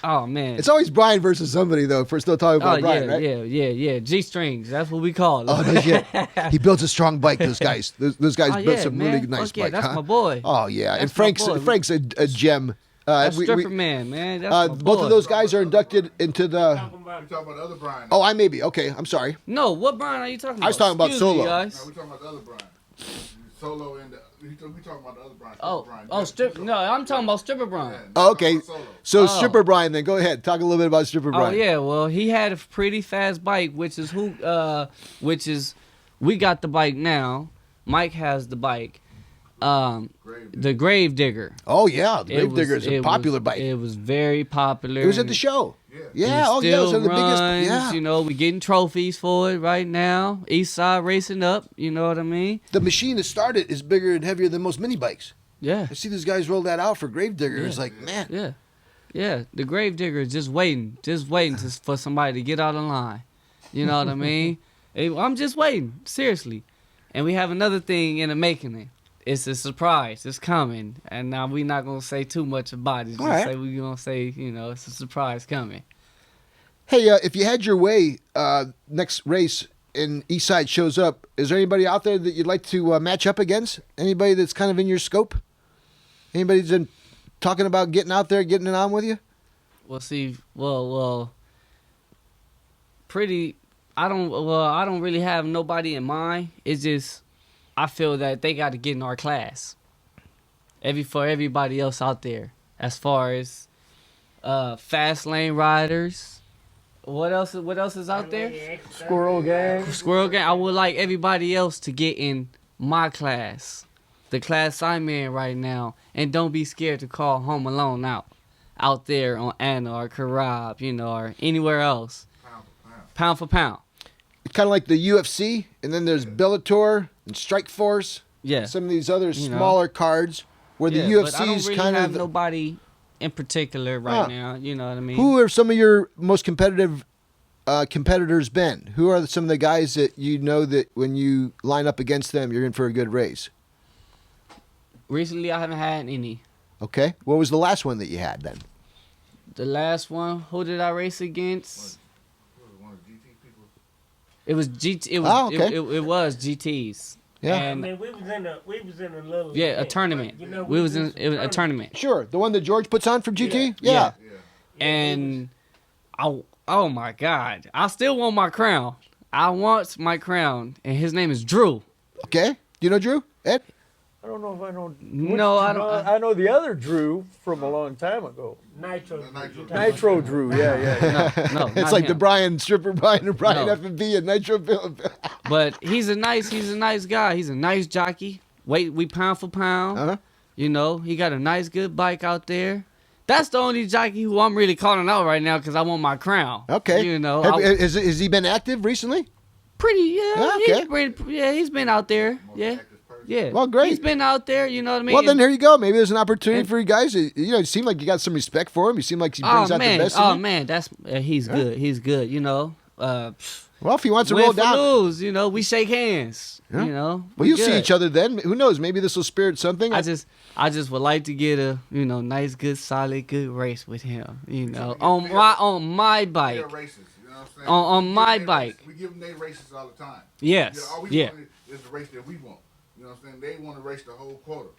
C: Oh, man.
A: It's always Brian versus somebody, though, if we're still talking about Brian, right?
C: Yeah. G-strings. That's what we call it.
A: Oh, no shit. He builds a strong bike, those guys. Those guys built some really nice bikes.
C: That's my boy.
A: Oh, yeah.
C: That's
A: and Frank's a gem.
C: That's Stripper Man, man. That's my boy.
A: Both of those guys are inducted into the...
H: You're talking about the other Brian.
A: Oh, I may be. Okay, I'm sorry.
C: No, what Brian are you talking about?
A: I was talking about Solo.
C: Me, guys.
H: No, we're talking about the other Brian. Solo and We talking about the other Brian.
C: No, I'm talking about Stripper Brian.
A: Oh, okay. So Stripper Brian, then go ahead. Talk a little bit about Stripper Brian.
C: Oh yeah, well he had a pretty fast bike, which is we got the bike now. Mike has the bike. The Grave Digger.
A: Oh yeah, the Grave Digger is a popular bike.
C: It was very popular.
A: It was at the show. Yeah.
C: Oh yeah, it was
A: one of the biggest.
C: runs,
A: Yeah.
C: You know, we getting trophies for it right now. East Side racing up. You know what I mean?
A: The machine that started is bigger and heavier than most mini bikes.
C: Yeah.
A: I see these guys roll that out for Grave Digger. It's like, man.
C: Yeah. The Grave Digger is just waiting for somebody to get out of line. You know what I mean? I'm just waiting, seriously. And we have another thing in the making. It's a surprise. It's coming. And now we're not going to say too much about it. We're going to say, it's a surprise coming.
A: Hey, if you had your way, next race and Eastside shows up, is there anybody out there that you'd like to match up against? Anybody that's kind of in your scope? Anybody that's been talking about getting out there, getting it on with you?
C: Well, see, I don't really have nobody in mind. It's just, I feel that they got to get in our class. For everybody else out there, as far as fast lane riders. What else is out there?
B: Squirrel Gang.
C: I would like everybody else to get in my class, the class I'm in right now, and don't be scared to call Home Alone out there on Anna or Karab, or anywhere else. Pound for pound.
A: It's kind of like the UFC, and then there's Bellator and Strikeforce.
C: Yeah.
A: Some of these other smaller cards where the UFC
C: but I don't
A: is
C: really
A: kind
C: have
A: of
C: nobody in particular right now. You know what I mean?
A: Who are some of your most competitive competitors been? Who are some of the guys that you know that when you line up against them, you're in for a good race?
C: Recently, I haven't had any.
A: Okay. What was the last one that you had then?
C: The last one, who did I race against? It was GT. It was. It was GTs.
A: Yeah.
C: And
D: I mean, we was in a little
C: a tournament. It was a tournament.
A: Sure, the one that George puts on from GT. Yeah.
C: And oh my God, I still want my crown. I want my crown, and his name is Drew.
A: Okay. Do you know Drew? Ed?
B: I don't know if I know.
C: No, I don't.
B: I know the other Drew from a long time ago.
D: Nitro
B: Drew. Yeah.
C: No,
A: It's
C: not
A: like
C: him.
A: the Brian Stripper Brian and Brian
C: No.
A: F&B and Nitro Bill.
C: But he's a nice guy. He's a nice jockey. We pound for pound.
A: Uh-huh.
C: He got a nice, good bike out there. That's the only jockey who I'm really calling out right now because I want my crown.
A: Okay. Has he been active recently?
C: Pretty, yeah.
A: Okay.
C: He's been out there. Yeah. Yeah.
A: Well, great.
C: He's been out there, you know what I mean?
A: Well, then here you go. Maybe there's an opportunity for you guys. You seem like you got some respect for him. You seem like he brings out the best in you.
C: Man, that's he's good. He's good,
A: Well, if he wants to roll
C: win for
A: down.
C: lose, we shake hands.
A: Yeah.
C: Well,
A: you'll see each other then. Who knows? Maybe this will spirit something.
C: I just would like to get a nice, good, solid, good race with him. On my bike.
H: Races, you know what I'm saying?
C: On my bike.
H: We give them their races all the time.
C: Yes.
H: All we want is the race that we want. You know what I'm saying? They want to race the whole quarter.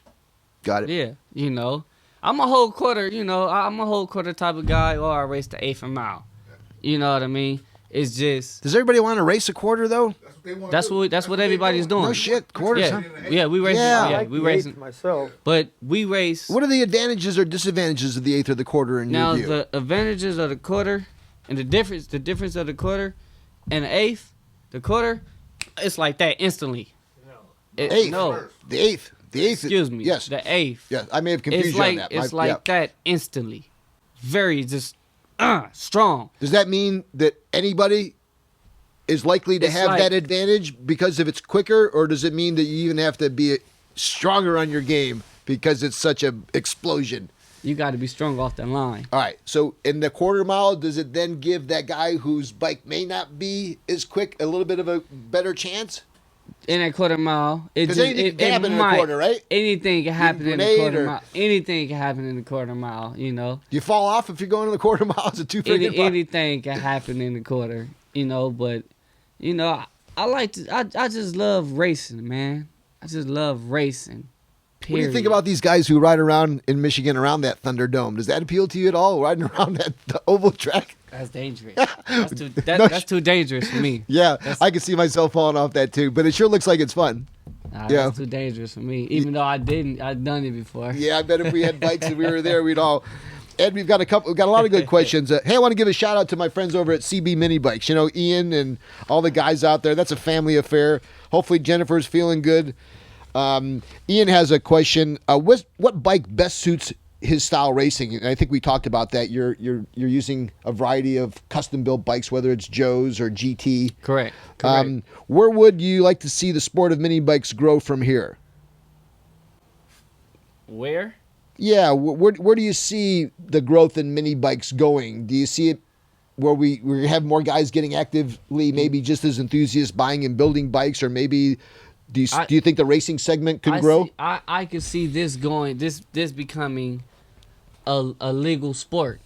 A: Got it.
C: Yeah. I'm a whole quarter. I'm a whole quarter type of guy. Or I race the eighth mile. You know what I mean? It's just.
A: Does everybody want to race a quarter though?
H: That's what they want.
C: That's what everybody's doing.
A: No shit, quarters.
C: Yeah,
A: Huh?
C: yeah, we race.
A: Yeah.
C: Yeah, we race.
B: myself.
C: But we race.
A: What are the advantages or disadvantages of the eighth or the quarter in
C: Now
A: your view?
C: the advantages of the quarter and the difference of the quarter and the eighth, the quarter, it's like that instantly.
A: Eighth.
C: No.
A: The eighth.
C: Excuse me.
A: Yes.
C: The eighth.
A: Yes. I may have confused you on that.
C: It's like that instantly. Very just strong.
A: Does that mean that anybody is likely to
C: It's
A: have
C: like-
A: that advantage because if it's quicker, or does it mean that you even have to be stronger on your game because it's such an explosion?
C: You got to be strong off the line.
A: All right. So in the quarter mile, does it then give that guy whose bike may not be as quick a little bit of a better chance?
C: In a quarter mile,
A: Because anything can happen in a quarter, right?
C: Anything can happen in a
A: grenade
C: quarter
A: or-
C: mile. Anything can happen in a quarter mile.
A: You fall off if you're going to the quarter mile. It's a two freaking
C: Anything can happen in the quarter. But I like to. I just love racing, man. I just love racing.
A: What do you think about these guys who ride around in Michigan around that Thunderdome? Does that appeal to you at all, riding around the oval track?
C: That's dangerous. That's too dangerous for me.
A: Yeah, I can see myself falling off that too, but it sure looks like it's fun.
C: Nah,
A: Yeah.
C: that's too dangerous for me. Even though I've done it before.
A: Yeah, I bet if we had bikes and we were there, we'd all. Ed, we've got a lot of good questions. Hey, I want to give a shout out to my friends over at CB Minibikes. You know, Ian and all the guys out there. That's a family affair. Hopefully, Jennifer's feeling good. Ian has a question. What bike best suits his style racing? And I think we talked about that. You're using a variety of custom built bikes, whether it's Joe's or GT.
C: Correct.
A: Where would you like to see the sport of mini bikes grow from here?
C: Where?
A: Yeah, where do you see the growth in mini bikes going? Do you see it where we have more guys getting actively, maybe just as enthusiasts buying and building bikes, or maybe do you think the racing segment could grow?
C: I could see this going, this becoming a legal sport.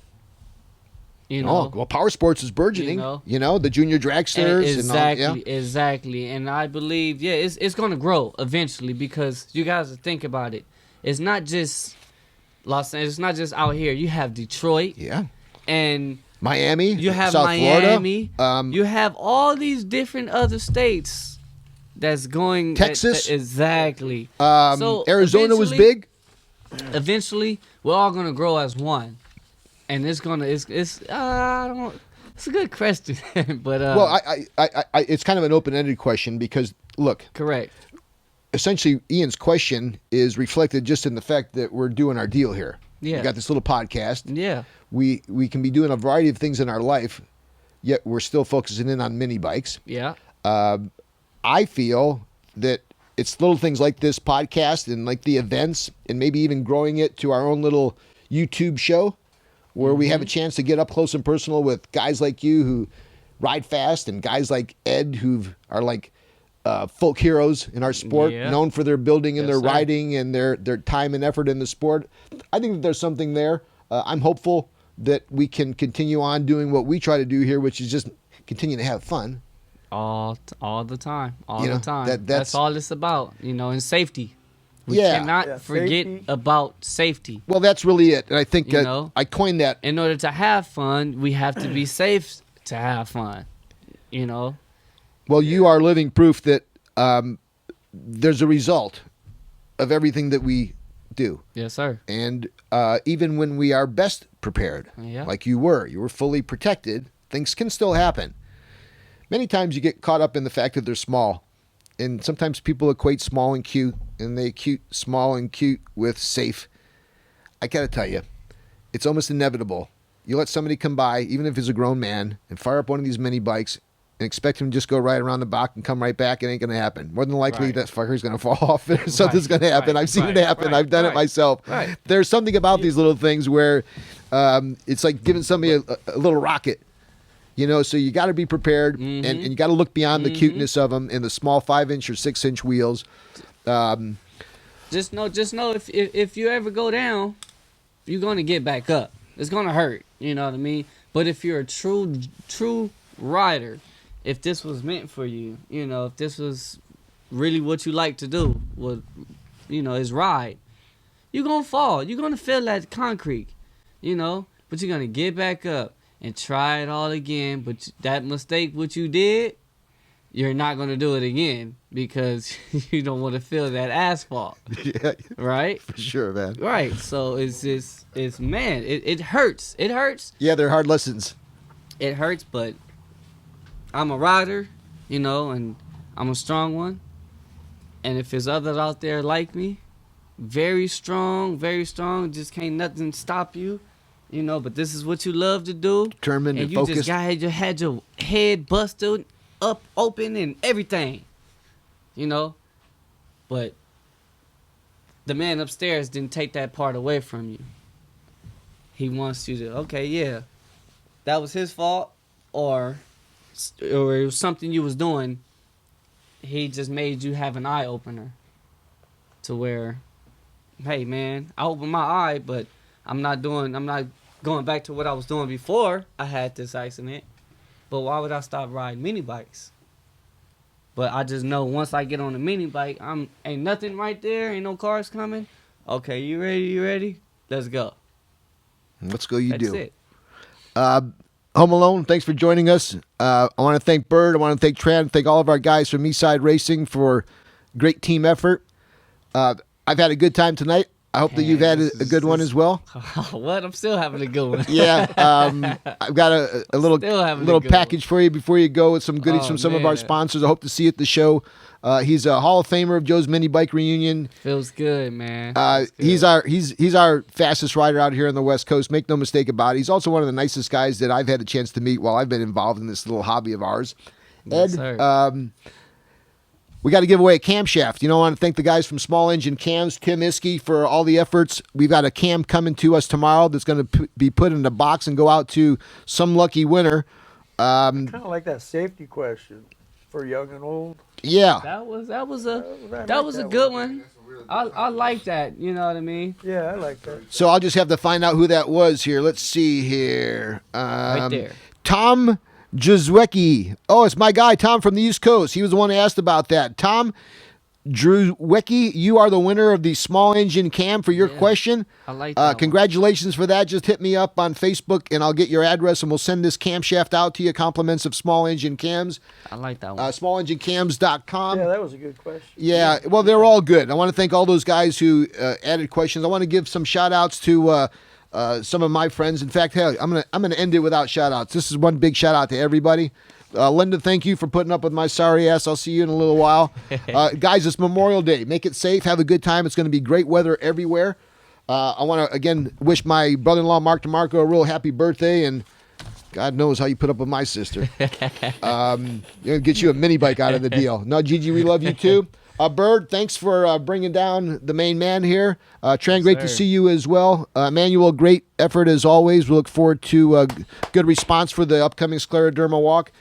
C: You know,
A: well, power sports is burgeoning. You know, the junior dragsters.
C: Exactly. And I believe, it's going to grow eventually, because you guys think about it. It's not just Los Angeles. It's not just out here. You have Detroit.
A: Yeah.
C: And
A: Miami.
C: You have
A: South
C: Miami.
A: Florida.
C: You have all these different other states that's going.
A: Texas.
C: Exactly.
A: So Arizona was big.
C: Eventually, we're all going to grow as one. And it's I don't know. It's a good question, but
A: well, I it's kind of an open-ended question because look,
C: correct.
A: Essentially, Ian's question is reflected just in the fact that we're doing our deal here.
C: Yeah,
A: we got this little podcast.
C: Yeah,
A: we can be doing a variety of things in our life, yet we're still focusing in on mini bikes.
C: Yeah,
A: I feel that it's little things like this podcast and like the events, and maybe even growing it to our own little YouTube show, where we have a chance to get up close and personal with guys like you who ride fast, and guys like Ed who are like folk heroes in our sport, known for their building and their riding and their time and effort in the sport. I think that there's something there. I'm hopeful that we can continue on doing what we try to do here, which is just continue to have fun.
C: All the time.
A: You know,
C: the time. That's all it's about, and safety. We cannot forget about safety.
A: Well, that's really it. And I think I coined that.
C: In order to have fun, we have to be safe to have fun,
A: Well, you are living proof that there's a result of everything that we do.
C: Yes, sir.
A: And even when we are best prepared, like you were fully protected, things can still happen. Many times you get caught up in the fact that they're small. And sometimes people equate small and cute, and they equate small and cute with safe. I got to tell you, it's almost inevitable. You let somebody come by, even if he's a grown man, and fire up one of these mini bikes and expect him to just go right around the block and come right back. It ain't going to happen. More than likely, that fucker's going to fall off. Something's going to happen. I've seen it happen. I've done it myself. There's something about these little things where it's like giving somebody a little rocket. So you got to be prepared, and you got to look beyond the cuteness of them in the small 5-inch or 6-inch wheels.
C: Just know if you ever go down, you're going to get back up. It's going to hurt, you know what I mean? But if you're a true rider, if this was meant for you, if this was really what you like to do, is ride, you're going to fall. You're going to feel that concrete, but you're going to get back up and try it all again. But that mistake, what you did, you're not going to do it again because you don't want to feel that asphalt.
A: Yeah.
C: Right?
A: For sure, man.
C: Right. So it hurts. It hurts.
A: Yeah, they're hard lessons.
C: It hurts, but I'm a rider, and I'm a strong one. And if there's others out there like me, very strong, just can't nothing stop you. But this is what you love to do.
A: Determined and
C: you
A: focused.
C: just had your head busted up, open, and everything. But the man upstairs didn't take that part away from you. He wants you to, that was his fault, or it was something you was doing. He just made you have an eye opener to where, hey man, I opened my eye, but I'm not going back to what I was doing before I had this accident. But why would I stop riding mini bikes? But I just know once I get on a mini bike, ain't nothing right there, ain't no cars coming. Okay, you ready? Let's go.
A: Let's go, you do.
C: That's it.
A: Home Alone, thanks for joining us. I want to thank Bird. I want to thank Tran. Thank all of our guys from Eastside Racing for Great team effort. I've had a good time tonight. I hope that you've had a good one as well.
C: What? I'm still having a good one.
A: Yeah, I've got a little package for you before you go with some goodies from some of our sponsors. I hope to see you at the show. He's a Hall of Famer of Joe's Minibike Reunion.
C: Feels good, man.
A: He's our fastest rider out here on the West Coast. Make no mistake about it. He's also one of the nicest guys that I've had a chance to meet while I've been involved in this little hobby of ours.
C: Yes,
A: Ed,
C: sir.
A: we got to give away a camshaft. I want to thank the guys from Small Engine Cams, Tim Iskey, for all the efforts. We've got a cam coming to us tomorrow that's going to be put in a box and go out to some lucky winner.
B: Kind of like that safety question for young and old.
A: Yeah.
C: That was a good one. I like that. You know what I mean?
B: Yeah, I like that.
A: So I'll just have to find out who that was here. Let's see here.
C: Right there.
A: Tom Druzwecki. Oh, it's my guy, Tom from the East Coast. He was the one who asked about that. Tom Druzwecki, you are the winner of the small engine cam for your question.
C: I like that.
A: Congratulations for that. Just hit me up on Facebook and I'll get your address and we'll send this camshaft out to you. Compliments of small engine cams.
C: I like that one.
A: Smallenginecams.com.
B: Yeah, that was a good question.
A: Yeah, well, they're all good. I want to thank all those guys who added questions. I want to give some shout outs to some of my friends. In fact, hell, I'm gonna end it without shout outs. This is one big shout out to everybody. Linda, thank you for putting up with my sorry ass. I'll see you in a little while. Guys, it's Memorial Day. Make it safe. Have a good time. It's going to be great weather everywhere. I want to, again, wish my brother-in-law, Mark DeMarco, a real happy birthday. And God knows how you put up with my sister. Get you a mini bike out of the deal. No, Gigi, we love you too. Bird, thanks for bringing down the main man here. Tran, great to see you as well. Emmanuel, great effort as always. We look forward to a good response for the upcoming Scleroderma Walk.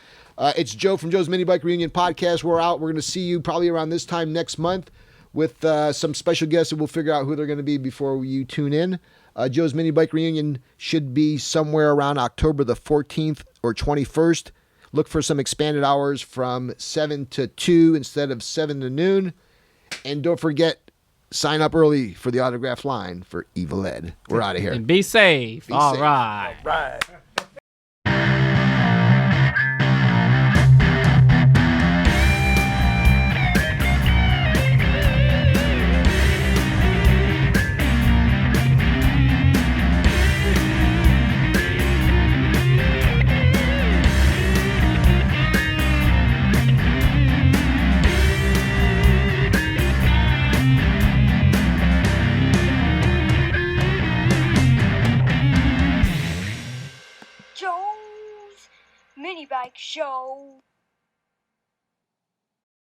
A: It's Joe from Joe's Minibike Reunion Podcast. We're out. We're going to see you probably around this time next month with some special guests, and we'll figure out who they're going to be before you tune in. Joe's Minibike Reunion should be somewhere around October the 14th or 21st. Look for some expanded hours from 7 to 2 instead of 7 to noon. And don't forget, sign up early for the autograph line for Evil Ed. We're out of here.
C: And be safe. All right.
B: All right.
I: Joe's Minibike Show.